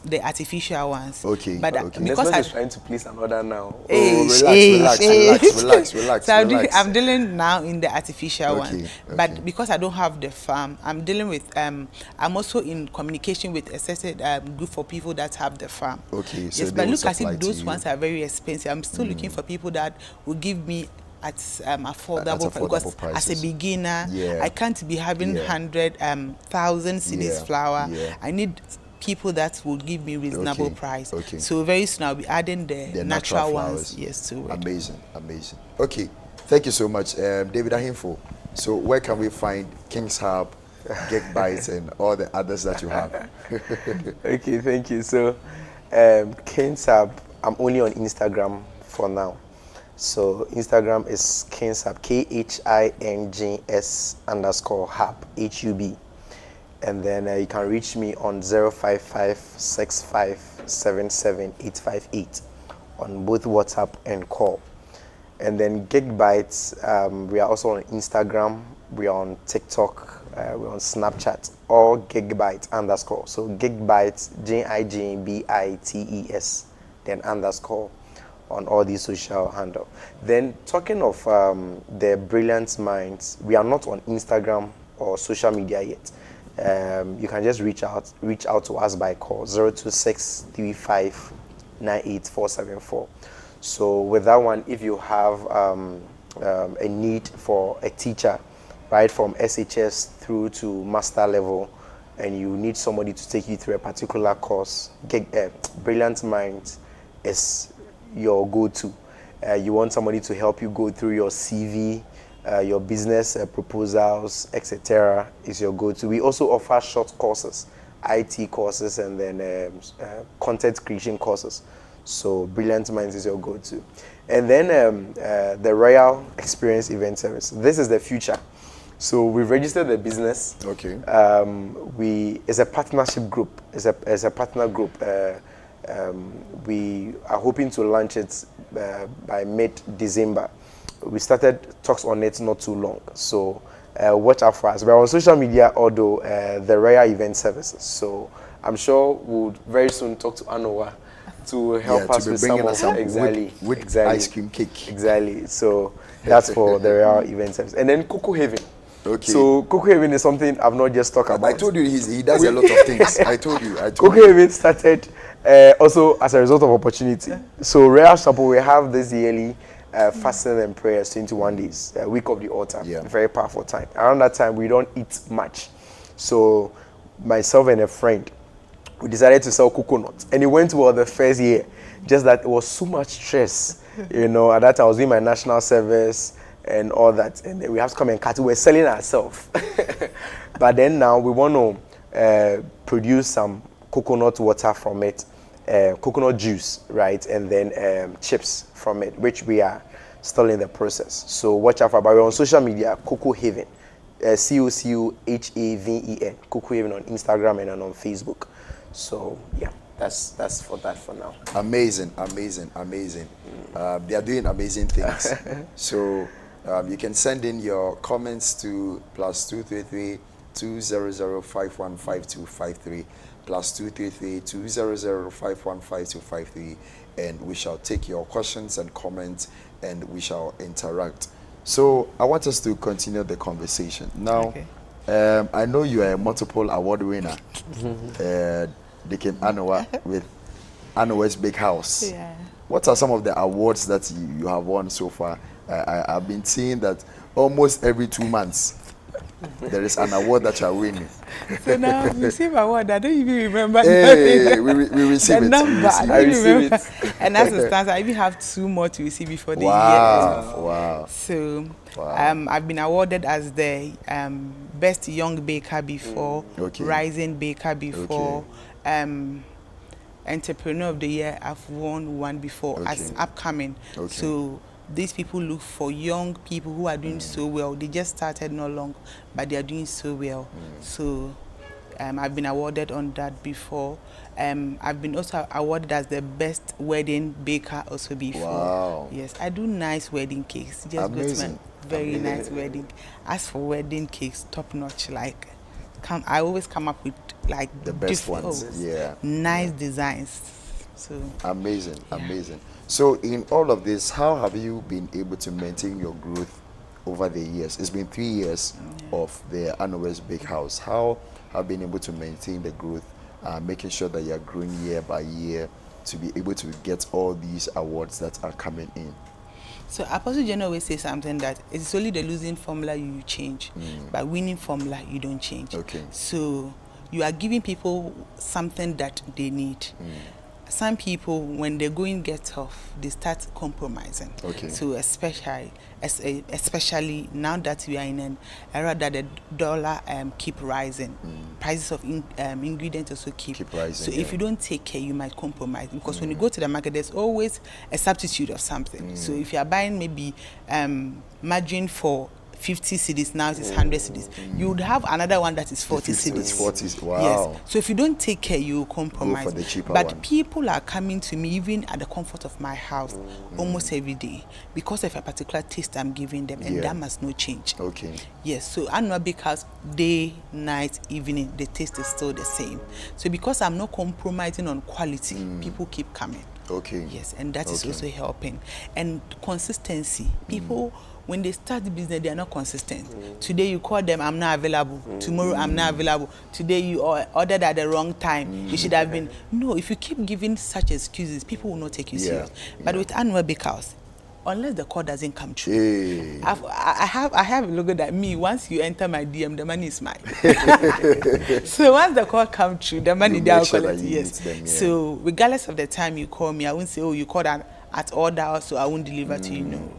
The artificial ones. Okay. But because I'm trying to please another now. Relax. So I'm dealing now in the artificial one. But because I don't have the farm, I'm dealing with. I'm also in communication with a certain group for people that have the farm. Okay. So yes, but look as if those ones are very expensive. I'm still looking for people that will give me at affordable because prices. As a beginner, I can't be having 100,000 cedis flower. I need people that will give me reasonable price. Okay. So very soon I'll be adding the natural ones. Yes, to it. Amazing. Okay, thank you so much, David Ahimfo. So where can we find King's Hub, Gig Bites, and all the others that you have? Okay, thank you. So King's Hub, I'm only on Instagram for now. So Instagram is King's Hub, KHINGS_hub, HUB. And then you can reach me on 055-6577-858 on both WhatsApp and call. And then Gig Bites, we are also on Instagram, we are on TikTok, we're on Snapchat, or Gig Bites _. So Gig Bites, GIGBITES, then _ on all these social handles. Then talking of the brilliant minds, we are not on Instagram or social media yet. You can just reach out to us by call 02635984474. So with that one, if you have a need for a teacher, right, from SHS through to master level, and you need somebody to take you through a particular course, Brilliant Minds is your go-to. You want somebody to help you go through your CV, your business proposals, etc. is your go-to. We also offer short courses, IT courses, and then content creation courses. So Brilliant Minds is your go-to. And then the Royal Experience Event Service. This is the future. So we've registered the business. Okay. It's a partnership group. It's a partner group. We are hoping to launch it by mid-December. We started talks on it not too long, so watch out for us. We're on social media, although the Royal Event Services. So I'm sure we'll very soon talk to Anoa to help us with some of with ice cream cake. Exactly. So that's for the Royal Event Service. And then Cocoa Haven. Okay. So Cocoa Haven is something I've not just talked about. I told you he does a lot of things. I told you. Cocoa Haven started also as a result of opportunity. So Royalhouse Chapel, we have this yearly fasting and prayers, 21 days, week of the altar. Very powerful time. Around that time, we don't eat much. So myself and a friend, we decided to sell coconuts. And it went well the first year. Just that it was so much stress. You know, at that time I was doing my national service and all that. And then we have to come and cut it. We're selling ourselves. But then now we want to produce some coconut water from it. Coconut juice, right, and then chips from it, which we are still in the process. So watch out for. But we're on social media, Cocoa Haven, COCOHAVEN, Cocoa Haven on Instagram and on Facebook. So yeah, that's for that for now. Amazing. They are doing amazing things. So you can send in your comments to +233 200515253. +233 200515253, and we shall take your questions and comments and we shall interact. So I want us to continue the conversation now. I know you are a multiple award winner. They came Anoa with Anoa's Big House. What are some of the awards that you have won so far? I've been seeing that almost every 2 months there is an award that you are winning. So now we receive award. I don't even remember. Hey, we receive the it. number. I receive it. And as it stands, I even have 2 more to receive before the year. Wow. So I've been awarded as the best young baker before, rising baker before, entrepreneur of the year. I've won 1 before as upcoming. So these people look for young people who are doing so well. They just started not long, but they are doing so well. So I've been awarded on that before. I've been also awarded as the best wedding baker also before. Wow. Yes, I do nice wedding cakes. Just amazing. Very nice wedding. As for wedding cakes, top notch. Like, I always come up with like the best ones. Nice designs. So amazing. So in all of this, how have you been able to maintain your growth over the years? It's been 3 years of the Anowes Bakehouse. How have you been able to maintain the growth, making sure that you are growing year by year to be able to get all these awards that are coming in? So Apostle John always says something that it's only the losing formula you change, but winning formula you don't change. So you are giving people something that they need. Some people, when the going gets tough, they start compromising. So especially now that we are in an era that the dollar keep rising, prices of ingredients also keep rising. So if you don't take care, you might compromise, because when you go to the market, there's always a substitute of something. So if you are buying maybe margarine for 50 cedis, now it is 100 cedis. You would have another one that is 40 cedis. It's 40, wow. Yes. So if you don't take care, you compromise. Go for the cheaper but one. People are coming to me even at the comfort of my house almost every day because of a particular taste I'm giving them, and that must not change. Yes. So Anua Bakehouse, day, night, evening, the taste is still the same. So because I'm not compromising on quality, people keep coming. Yes, and that is also helping. And consistency. People, when they start the business, they are not consistent. Today you call them, I'm not available. Tomorrow I'm not available. Today you ordered at the wrong time. You should have been. No, if you keep giving such excuses, people will not take you serious. But with Annual Bakehouse, unless the call doesn't come true, I have a logo that me, once you enter my DM, the money is mine. So once the call comes true, the money they are collecting. Yes. So regardless of the time you call me, I won't say, oh, you called at order, so I won't deliver to you. No,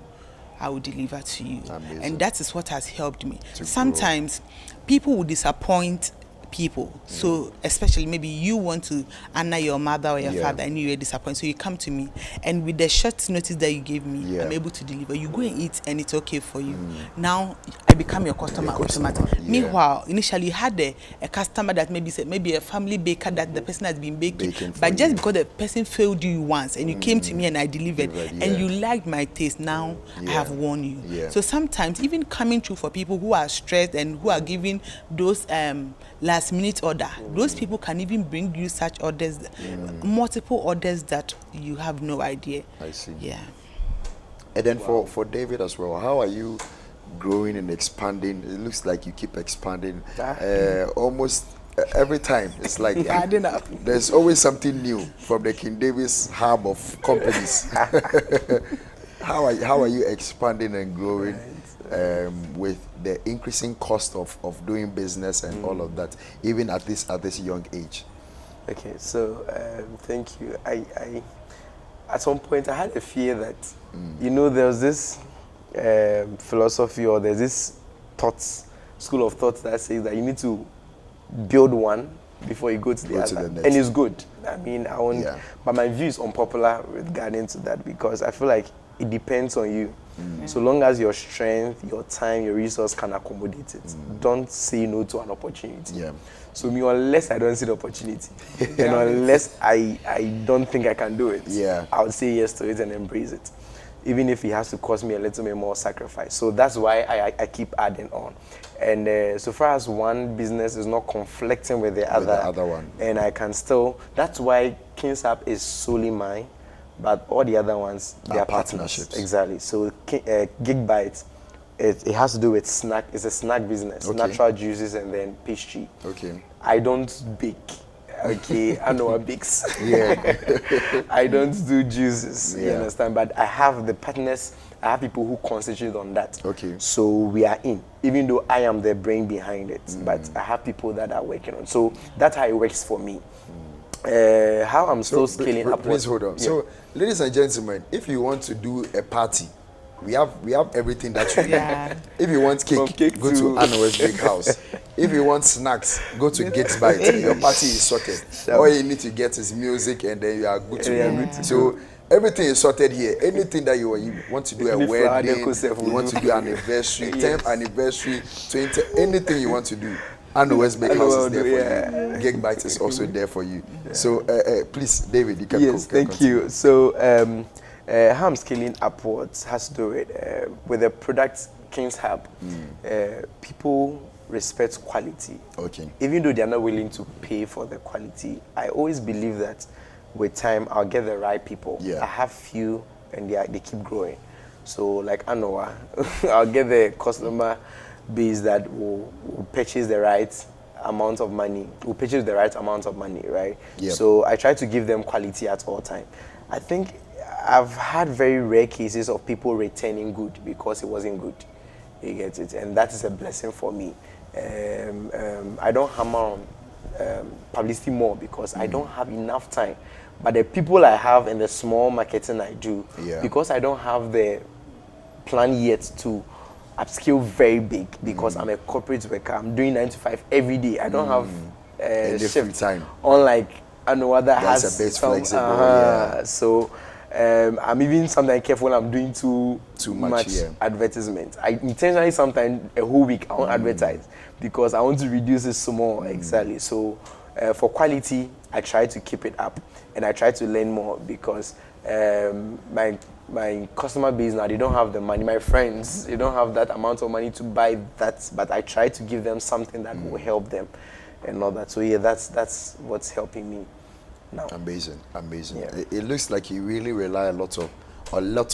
I will deliver to you. And that is what has helped me. Sometimes people will disappoint people. So especially maybe you want to honor your mother or your father and you are disappointed. So you come to me, and with the short notice that you gave me, I'm able to deliver. You go and eat and it's okay for you. Now I become your customer automatically. Meanwhile, initially you had a customer that maybe a family baker that the person has been baking, but just because the person failed you once and you came to me and I delivered and you liked my taste, now I have won you. So sometimes even coming through for people who are stressed and who are giving those last minute order, those people can even bring you such orders, multiple orders that you have no idea. I see. Yeah. And then for David as well, how are you growing and expanding? It looks like you keep expanding almost every time. It's like there's always something new from the King Davis hub of companies. How are you expanding and growing with the increasing cost of doing business and all of that, even at this young age? Okay, so thank you. I at some point I had a fear that there was this philosophy, or there's this school of thoughts that says that you need to build one before you go to the other, and it's good. I mean, I want, but my view is unpopular regarding to that, because I feel like it depends on you. So long as your strength, your time, your resource can accommodate it, don't say no to an opportunity. So me, unless I don't see the opportunity, and unless I don't think I can do it, I would say yes to it and embrace it, even if it has to cost me a little bit more sacrifice. So that's why I keep adding on. And so far as one business is not conflicting with the other one, and I can still, that's why Tsivape is solely mine. But all the other ones, they are partnerships. Exactly. So Gigbite, it has to do with snack. It's a snack business, natural juices and then pastry. I don't bake. Okay, I know a Bix. Yeah. I don't do juices, you Yeah. understand? But I have the partners, I have people who concentrate on that. Okay. So we are in, even though I am the brain behind it, but I have people that are working on. So that's how it works for me. How I'm still scaling up. Please hold on. Yeah. So, ladies and gentlemen, if you want to do a party, we have everything that you need. Yeah. If you want cake, go to Ano's Big House. If you want snacks, go to Tsivape. Your party is sorted. All you need to get is music, and then you are good to go. So everything is sorted here. Anything that you want to do, a wedding, you want to do an anniversary, 10th anniversary, 20, anything you want to do. Ano's Big House is there for you. Gigbite is also there for you. So please, David, you can go. Yes, thank you. So how I'm scaling upwards has to do with the product King's Hub. People respect quality. Okay. Even though they're not willing to pay for the quality, I always believe that with time I'll get the right people. Yeah. I have few and they keep growing. So like Anoa, I'll get the customer base that will purchase the right amount of money, right? Yep. So I try to give them quality at all time. I think I've had very rare cases of people returning good because it wasn't good. You get it? And that is a blessing for me. I don't hammer on publicity more because I don't have enough time. But the people I have and the small marketing I do, because I don't have the plan yet to upskill very big because I'm a corporate worker. I'm doing 9 to 5 every day. I don't have shift time. Unlike Anoa that That's has a bit some, flexible. So I'm even sometimes careful when I'm doing too much yeah. advertisement. I intentionally sometimes a whole week I won't advertise because I want to reduce it small exactly. So for quality, I try to keep it up and I try to learn more because my customer base now, they don't have the money. My friends, they don't have that amount of money to buy that, but I try to give them something that will help them and all that. So yeah, that's what's helping me now. Amazing. Yeah. It looks like you really rely a lot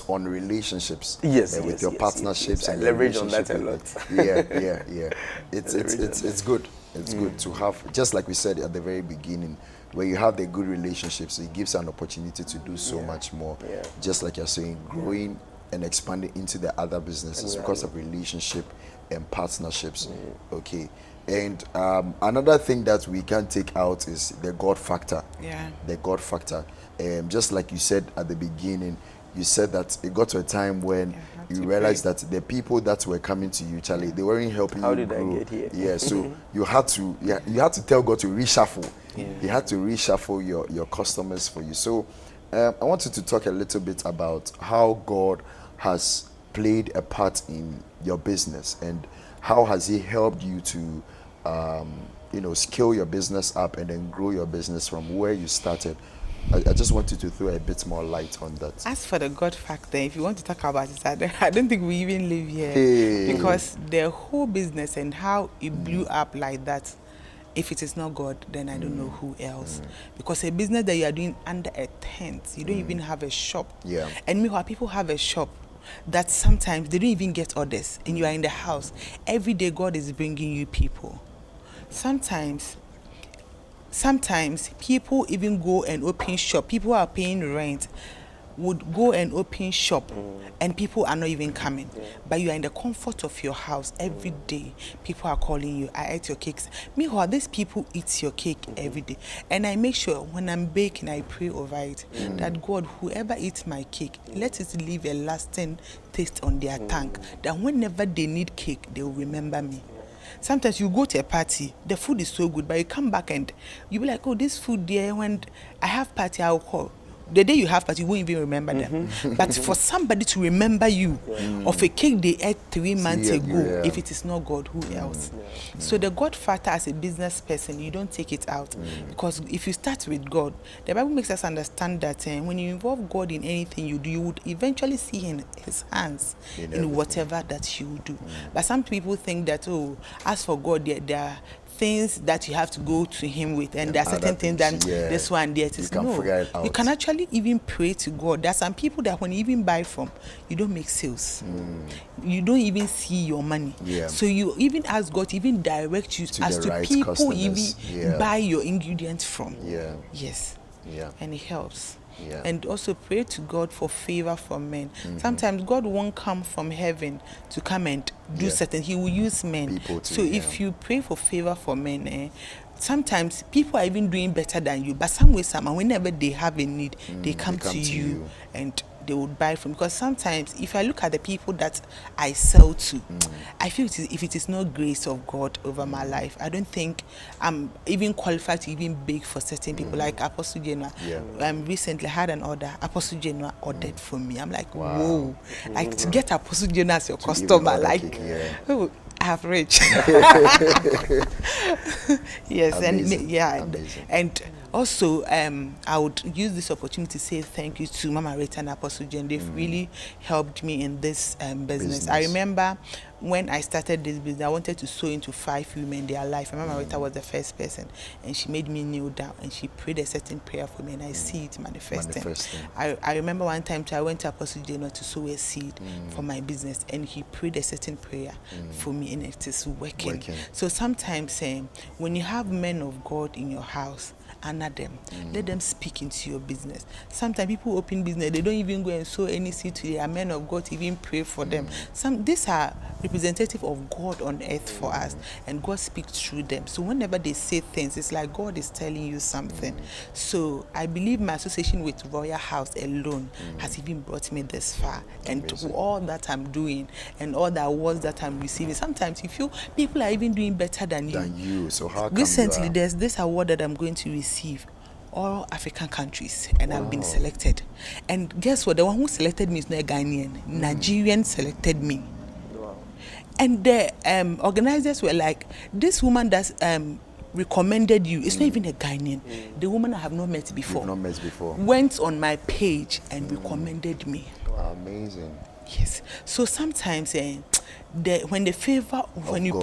on relationships. With your partnerships. I and leverage on that a lot. Yeah. It's good. It's good to have, just like we said at the very beginning, where you have the good relationships, it gives an opportunity to do so much more. Just like you're saying, growing and expanding into the other businesses because of relationship and partnerships. Okay. And another thing that we can take out is the God factor. The God factor. Just like you said at the beginning, you said that it got to a time when you realized that the people that were coming to you, Charlie, they weren't helping How you did grow. I get here? Yeah, so you had to tell God to reshuffle. He had to reshuffle your customers for you. So I wanted to talk a little bit about how God has played a part in your business and how has He helped you to scale your business up and then grow your business from where you started. I just wanted to throw a bit more light on that. As for the God factor, if you want to talk about it, I don't think we even live here because the whole business and how it blew up like that, if it is not God, then I don't know who else. Because a business that you are doing under a tent, you don't even have a shop. And meanwhile, people have a shop that sometimes they don't even get orders and you are in the house. Every day God is bringing you people. Sometimes people even go and open shop. People are paying rent, would go and open shop and people are not even coming. But you are in the comfort of your house every day. People are calling you, I ate your cakes. Meanwhile, these people eat your cake every day. And I make sure when I'm baking, I pray over it that God, whoever eats my cake, let it leave a lasting taste on their tongue. That whenever they need cake, they will remember me. Sometimes you go to a party, the food is so good, but you come back and you be like, oh, this food there, when I have party, I'll call. The day you have party, you won't even remember them. But for somebody to remember you of a cake they ate 3 months ago, if it is not God, who else? So the God factor as a business person, you don't take it out. Because if you start with God, the Bible makes us understand that when you involve God in anything you do, you would eventually see His hands in whatever that you do. But some people think that, oh, as for God, they are things that you have to go to him with, and there are certain things that this one there is. You can figure it out. You can actually even pray to God. There are some people that when you even buy from, you don't make sales. You don't even see your money. So you even ask God to even direct you as to right people customers. even buy your ingredients from. Yes. And it helps. Yeah. And also pray to God for favor from men. Sometimes God won't come from heaven to come and do certain. He will use men. So if you pray for favor for men, sometimes people are even doing better than you. But some way, somehow, whenever they have a need, they come to you and they would buy from. Because sometimes, if I look at the people that I sell to, I feel if it is not grace of God over my life, I don't think I'm even qualified to even beg for certain people. Like Apostle Genoa, recently had an order. Apostle Genoa ordered for me. I'm like, whoa! Like to get Apostle Genoa as your customer, like, oh, I have rich. Yes, Amazing. and also, I would use this opportunity to say thank you to Mama Rita and Apostle Jen. They've really helped me in this business. I remember when I started this business, I wanted to sow into 5 women their life. And Mama Rita was the first person, and she made me kneel down and she prayed a certain prayer for me, and I see it manifesting. I remember one time I went to Apostle Jen to sow a seed for my business, and he prayed a certain prayer for me, and it is working. So sometimes when you have men of God in your house, honor them. Let them speak into your business. Sometimes people open business, they don't even go and sow any seed to their men of God to even pray for them. These are representative of God on earth for us, and God speaks through them. So whenever they say things, it's like God is telling you something. So I believe my association with Royalhouse alone has even brought me this far. And to all that I'm doing and all the awards that I'm receiving, sometimes you feel people are even doing better than you. So how come recently there's this award that I'm going to receive, all African countries, and I've been selected. And guess what? The one who selected me is not a Ghanaian. Nigerian selected me. And the organizers were like, this woman that's recommended you, it's not even a Ghanaian. The woman I have not met before. Went on my page and recommended me. Amazing. Yes. So sometimes when you pray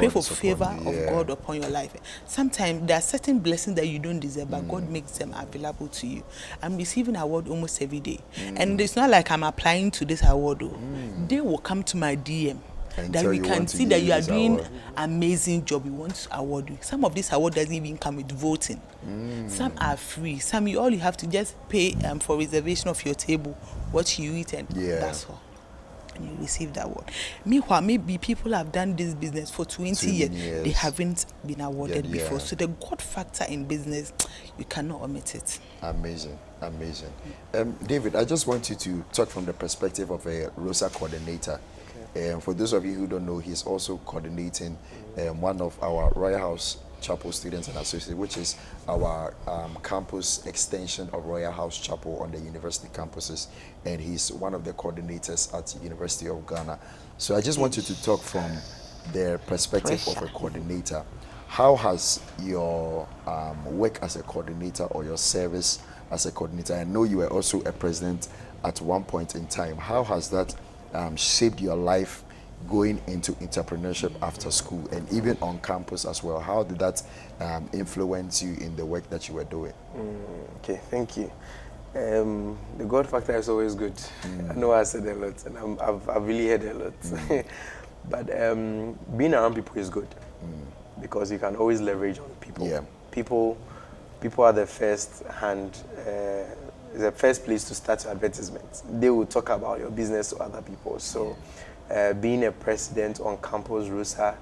for favor of God upon your life, sometimes there are certain blessings that you don't deserve, but God makes them available to you. I'm receiving award almost every day. And it's not like I'm applying to this award. They will come to my DM. That we can see that you are doing amazing job. We want to award you. Some of this award doesn't even come with voting. Some are free. Some all you have to just pay for reservation of your table, what you eat, and that's all. And you receive that award. Meanwhile, maybe people have done this business for 20 years. They haven't been awarded before. So the God factor in business, you cannot omit it. Amazing. David, I just want you to talk from the perspective of a ROSA coordinator. For those of you who don't know, he's also coordinating one of our Royalhouse Chapel Students and Associates, which is our campus extension of Royalhouse Chapel on the university campuses, and he's one of the coordinators at the University of Ghana. So I just want you to talk from the perspective of a coordinator. How has your work as a coordinator or your service as a coordinator, I know you were also a president at one point in time, how has that shaped your life going into entrepreneurship after school and even on campus as well? How did that influence you in the work that you were doing? Okay, thank you. The God factor is always good. I know I said a lot, and I've really heard a lot. But being around people is good because you can always leverage on people. People are the first hand. The first place to start your advertisement. They will talk about your business to other people. So being a president on campus ROSA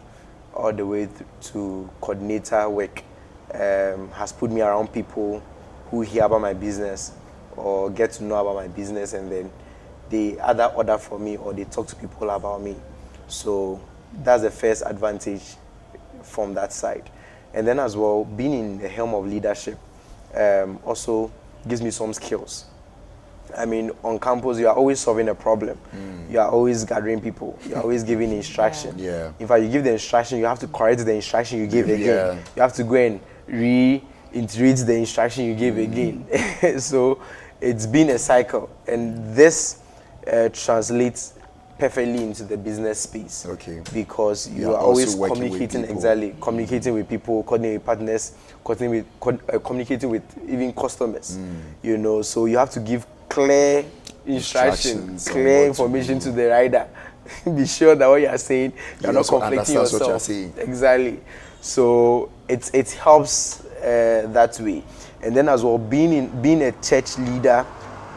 all the way to coordinator work has put me around people who hear about my business or get to know about my business, and then they either order for me or they talk to people about me. So that's the first advantage from that side. And then as well, being in the helm of leadership also gives me some skills. I mean, on campus, you are always solving a problem. You are always gathering people. You are always giving instruction. In fact, you give the instruction, you have to correct the instruction you give again. You have to go and reiterate the instruction you give again. So it's been a cycle. And this translates perfectly into the business space. Okay. Because you are are always also working communicating, with people. exactly, communicating with people, coordinating with partners, communicating with even customers. You know, so you have to give clear instructions, on clear what to information do. to the rider. Be sure that what you are saying, you're not also conflicting understands yourself. what you're saying. Exactly. So it helps that way. And then as well, being a church leader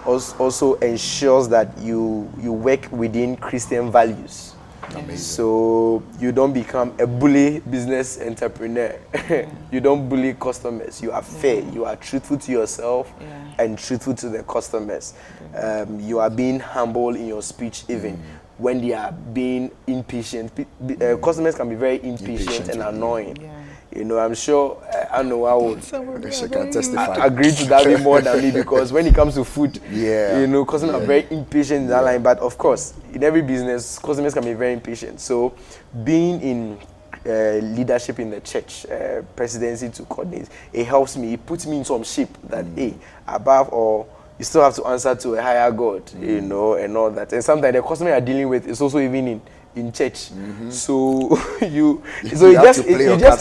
also ensures that you work within Christian values. Amazing. So you don't become a bully business entrepreneur. You don't bully customers. You are fair. You are truthful to yourself and truthful to the customers. You are being humble in your speech even. When they are being impatient, customers can be very impatient and annoying. You know, I'm sure I know I would can testify. agree to that way more than me, because when it comes to food, you know, customers are very impatient in that line. But of course, in every business, customers can be very impatient. So being in leadership in the church, presidency to coordinate, it helps me. It puts me in some shape that, hey, above all, you still have to answer to a higher God, you know, and all that. And sometimes the customer you're dealing with is also even in church. So you just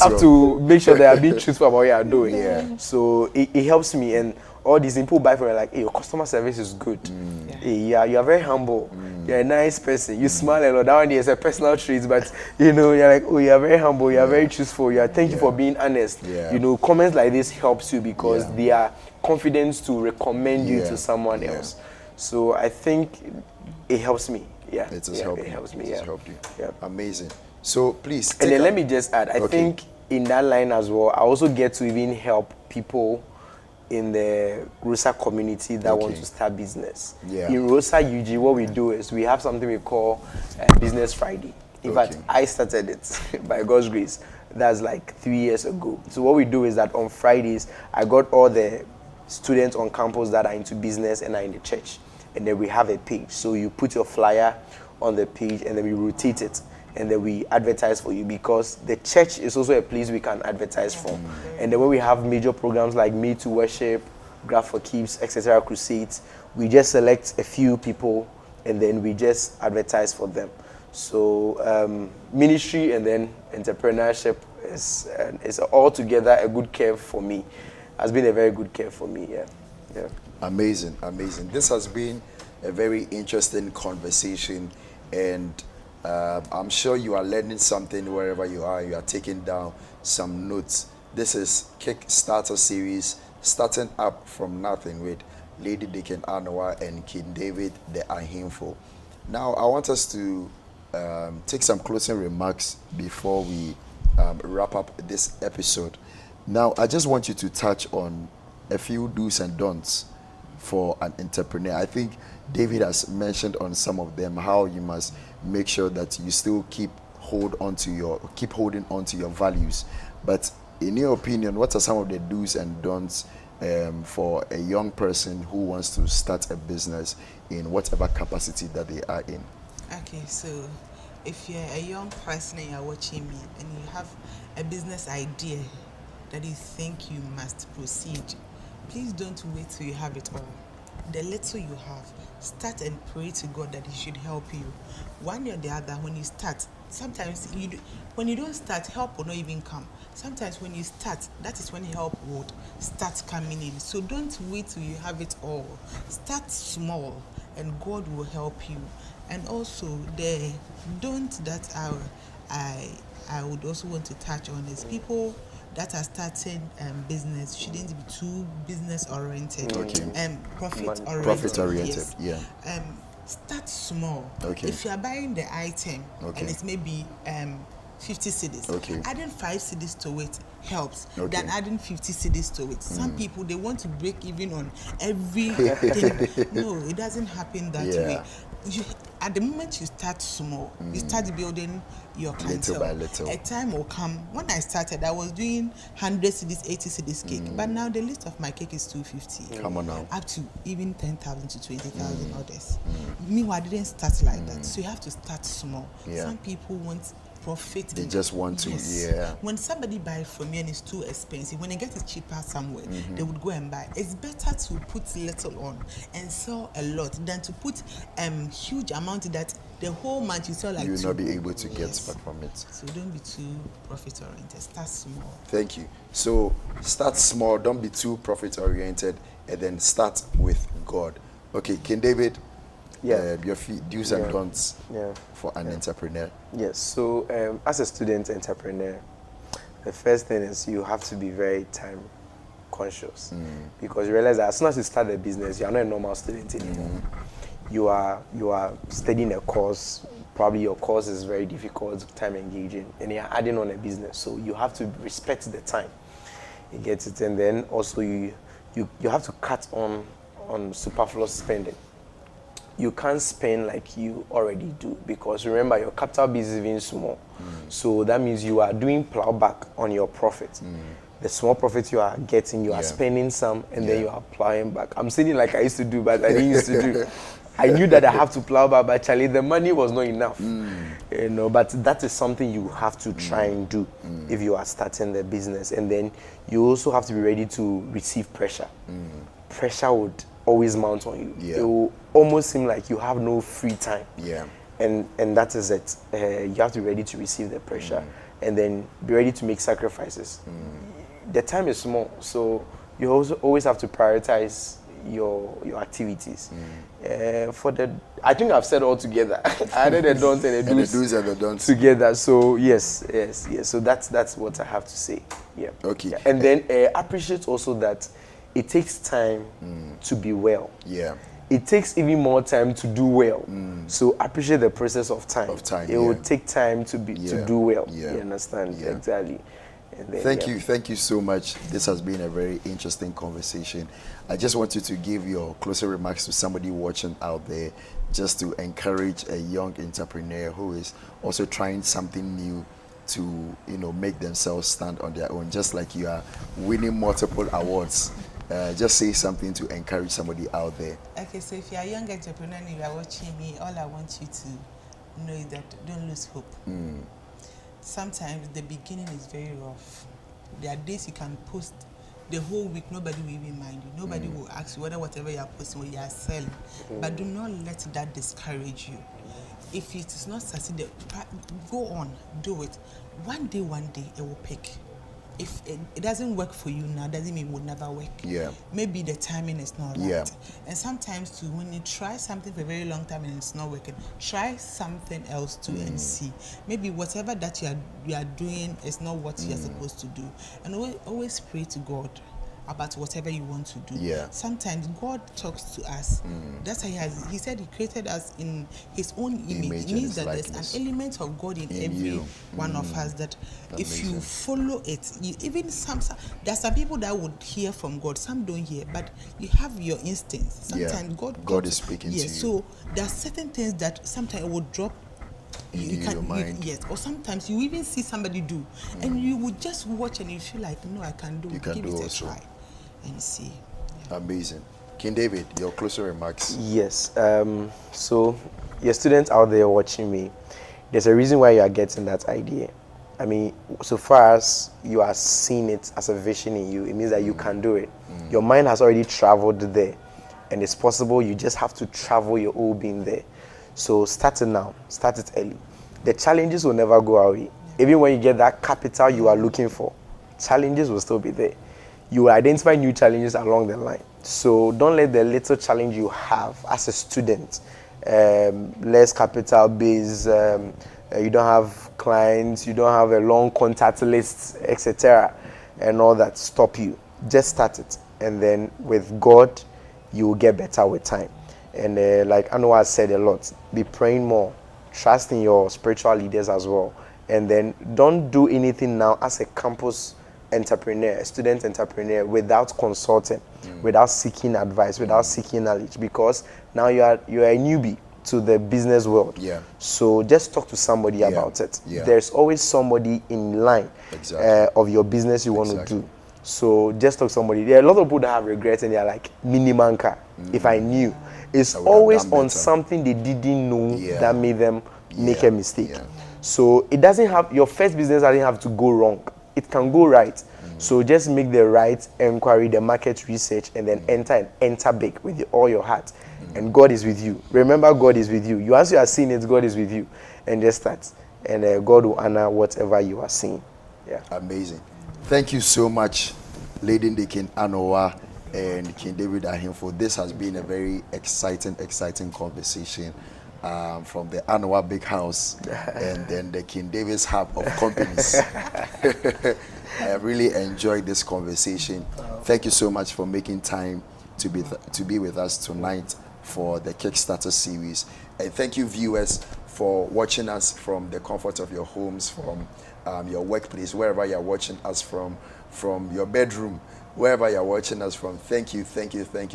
have to make sure they are being truthful about what you are doing. So it helps me. And all these people buy from you like, hey, your customer service is good. Hey, you are very humble. You're a nice person. You smile a lot. That one is a personal trait, but you know, you're like, oh, you are very humble. You are very truthful. Thank you for being honest. You know, comments like this helps you because they are confidence to recommend you to someone else. So I think it helps me. It has helped it you. helps me. It has helped you. Amazing. So please. And then let me just add, I think in that line as well, I also get to even help people in the Rosa community that want to start business. In Rosa UG, what we do is we have something we call Business Friday. In fact, I started it by God's grace. That's like 3 years ago. So what we do is that on Fridays, I got all the students on campus that are into business and are in the church. And then we have a page. So you put your flyer on the page and then we rotate it. And then we advertise for you, because the church is also a place we can advertise from. And then when we have major programs like Me to Worship, Graph for Keeps, etc., crusades, we just select a few people and then we just advertise for them. So ministry and then entrepreneurship is altogether a good curve for me. Has been a very good curve for me. Amazing. This has been a very interesting conversation, and I'm sure you are learning something wherever you are. You are taking down some notes. This is Kickstarter Series, starting up from nothing with Lady Deacon Anoa and King David the Ahimfo. Now, I want us to take some closing remarks before we wrap up this episode. Now, I just want you to touch on a few do's and don'ts for an entrepreneur. I think David has mentioned on some of them, how you must make sure that you still keep holding on to your values. But in your opinion, what are some of the do's and don'ts for a young person who wants to start a business in whatever capacity that they are in? Okay, so if you're a young person and you're watching me and you have a business idea that you think you must proceed, please don't wait till you have it all. The little you have, start and pray to God that He should help you. One or the other, when you start, sometimes when you don't start, help will not even come. Sometimes when you start, that is when help would start coming in. So don't wait till you have it all. Start small and God will help you. And also the don't that I would also want to touch on is people that are starting business shouldn't be too business oriented and profit oriented. Yes. Start small. If you are buying the item and it's maybe 50 cedis, adding 5 cedis to it helps than adding 50 cedis to it. Some people, they want to break even on everything. No, it doesn't happen that way. At the moment you start small, you start building your clientele. Little by little. A time will come. When I started, I was doing 100 cedis, 80 cedis cake, but now the list of my cake is 250. Come on now. Up to even 10,000 to 20,000 orders. Meanwhile, I didn't start like that, so you have to start small. Some people want profit. They just want to, yes. yeah. When somebody buys from me and it's too expensive, when they get it cheaper somewhere, they would go and buy. It's better to put little on and sell a lot than to put huge amount that the whole month you sell like. You will two. not be able to get back from it. So don't be too profit oriented. Start small. Thank you. So start small. Don't be too profit oriented, and then start with God. Okay, King David. Yeah. Your do's and don'ts for an entrepreneur. Yes. So as a student entrepreneur, the first thing is you have to be very time conscious because you realize that as soon as you start a business, you are not a normal student anymore. You are studying a course. Probably your course is very difficult, time engaging, and you're adding on a business. So you have to respect the time. You get it, and then also you have to cut on superfluous spending. You can't spend like you already do because remember your capital base is even small. So that means you are doing plowback on your profit. The small profit you are getting, you are spending some and then you are plowing back. I'm saying it like I used to do, but I didn't used to do. I knew that I have to plow back, but actually the money was not enough. You know, but that is something you have to try and do if you are starting the business. And then you also have to be ready to receive pressure. Pressure would always mount on you. It will almost seem like you have no free time. And that is it. You have to be ready to receive the pressure and then be ready to make sacrifices. The time is small, so you also always have to prioritize your activities. I think I've said all together. I added the don'ts and the do's and the don'ts together. So yes. So that's what I have to say. Yeah. Okay. Yeah. And then appreciate also that it takes time to be well. Yeah. It takes even more time to do well. So appreciate the process of time. It will take time to do well. You understand? Exactly. And then, Thank you so much. This has been a very interesting conversation. I just want you to give your closing remarks to somebody watching out there, just to encourage a young entrepreneur who is also trying something new to make themselves stand on their own, just like you are winning multiple awards. Just say something to encourage somebody out there. Okay, so if you are a young entrepreneur and you are watching me, all I want you to know is that don't lose hope. Sometimes the beginning is very rough. There are days you can post the whole week, nobody will even mind you. Nobody will ask you whether whatever you are posting, what you are selling. But do not let that discourage you. If it is not succeeded, go on, do it. One day, it will pick. If it doesn't work for you now, doesn't mean it will never work. Maybe the timing is not right. And sometimes too, when you try something for a very long time and it's not working, try something else too and see. Maybe whatever that you are doing is not what you are supposed to do. And always pray to God about whatever you want to do. Sometimes God talks to us. That's how he said he created us in his own image. It means that there's an element of God in every one of us that if you follow it, there are some people that would hear from God, some don't hear, but you have your instincts. Sometimes God is speaking to you. So there are certain things that sometimes it would drop your mind. Yes, or sometimes you even see somebody do, and you would just watch and you feel like, no, I can do. Give it a try and see. Amazing. King David, your closing remarks. Yes. So, your students out there watching me, there's a reason why you are getting that idea. I mean, so far as you are seeing it as a vision in you, it means that you can do it. Your mind has already traveled there, and it's possible. You just have to travel your whole being there. So start it now. Start it early. The challenges will never go away. Even when you get that capital you are looking for, challenges will still be there. You will identify new challenges along the line. So don't let the little challenge you have as a student, less capital base, you don't have clients, you don't have a long contact list, etc., and all that stop you. Just start it, and then with God, you will get better with time. And like Anwar said a lot, be praying more, trust in your spiritual leaders as well, and then don't do anything now as a campus entrepreneur, a student entrepreneur, without consulting, without seeking advice, without seeking knowledge, because now you are a newbie to the business world. So just talk to somebody about it. There's always somebody in line of your business you want to do. So just talk to somebody. There are a lot of people that have regrets and they're like, minimanka, if I knew. It's always on something they didn't know that made them make a mistake. So it doesn't have, your first business doesn't have to go wrong. It can go right. So just make the right inquiry, the market research, and then enter big with all your heart. And God is with you. Remember, God is with you. Once you are seeing it, God is with you. And just start. And God will honor whatever you are seeing. Yeah. Amazing. Thank you so much, Lady King Anoa and King David Ahimfo. This has been a very exciting conversation from the Anoa Big House and then the King David's Hub of Companies. I really enjoyed this conversation. Thank you so much for making time to be with us tonight for the Kickstarter series. And thank you, viewers, for watching us from the comfort of your homes, from your workplace, wherever you're watching us from your bedroom, wherever you're watching us from. Thank you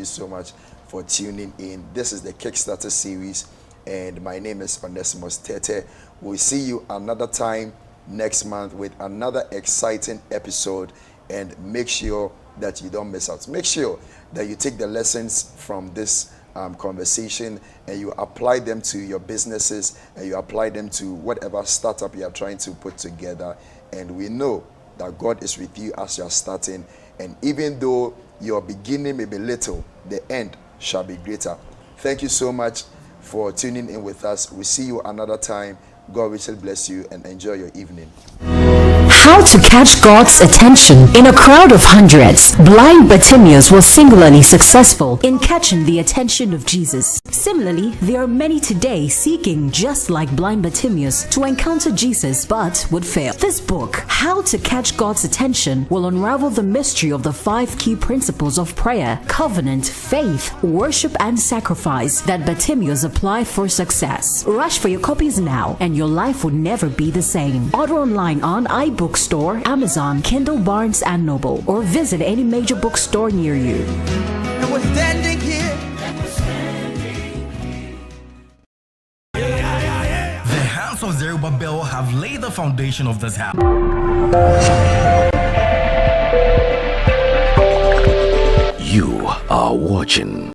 so much for tuning in. This is the Kickstarter series, and my name is Onesimus Tete. We'll see you another time next month with another exciting episode, and make sure that you don't miss out. Make sure that you take the lessons from this conversation and you apply them to your businesses, and you apply them to whatever startup you are trying to put together. And we know that God is with you as you are starting, and even though your beginning may be little, the end shall be greater. Thank you so much for tuning in with us. We see you another time. God richly bless you and enjoy your evening. How to catch God's attention. In a crowd of hundreds, blind Bartimaeus was singularly successful in catching the attention of Jesus. Similarly, there are many today seeking, just like blind Bartimaeus, to encounter Jesus but would fail. This book, How to Catch God's Attention, will unravel the mystery of the 5 key principles of prayer, covenant, faith, worship, and sacrifice that Bartimaeus applied for success. Rush for your copies now, and your life will never be the same. Order online on iBookstore, Amazon, Kindle, Barnes & Noble, or visit any major bookstore near you. And we're standing here. The hands of Zerubbabel have laid the foundation of this house. You are watching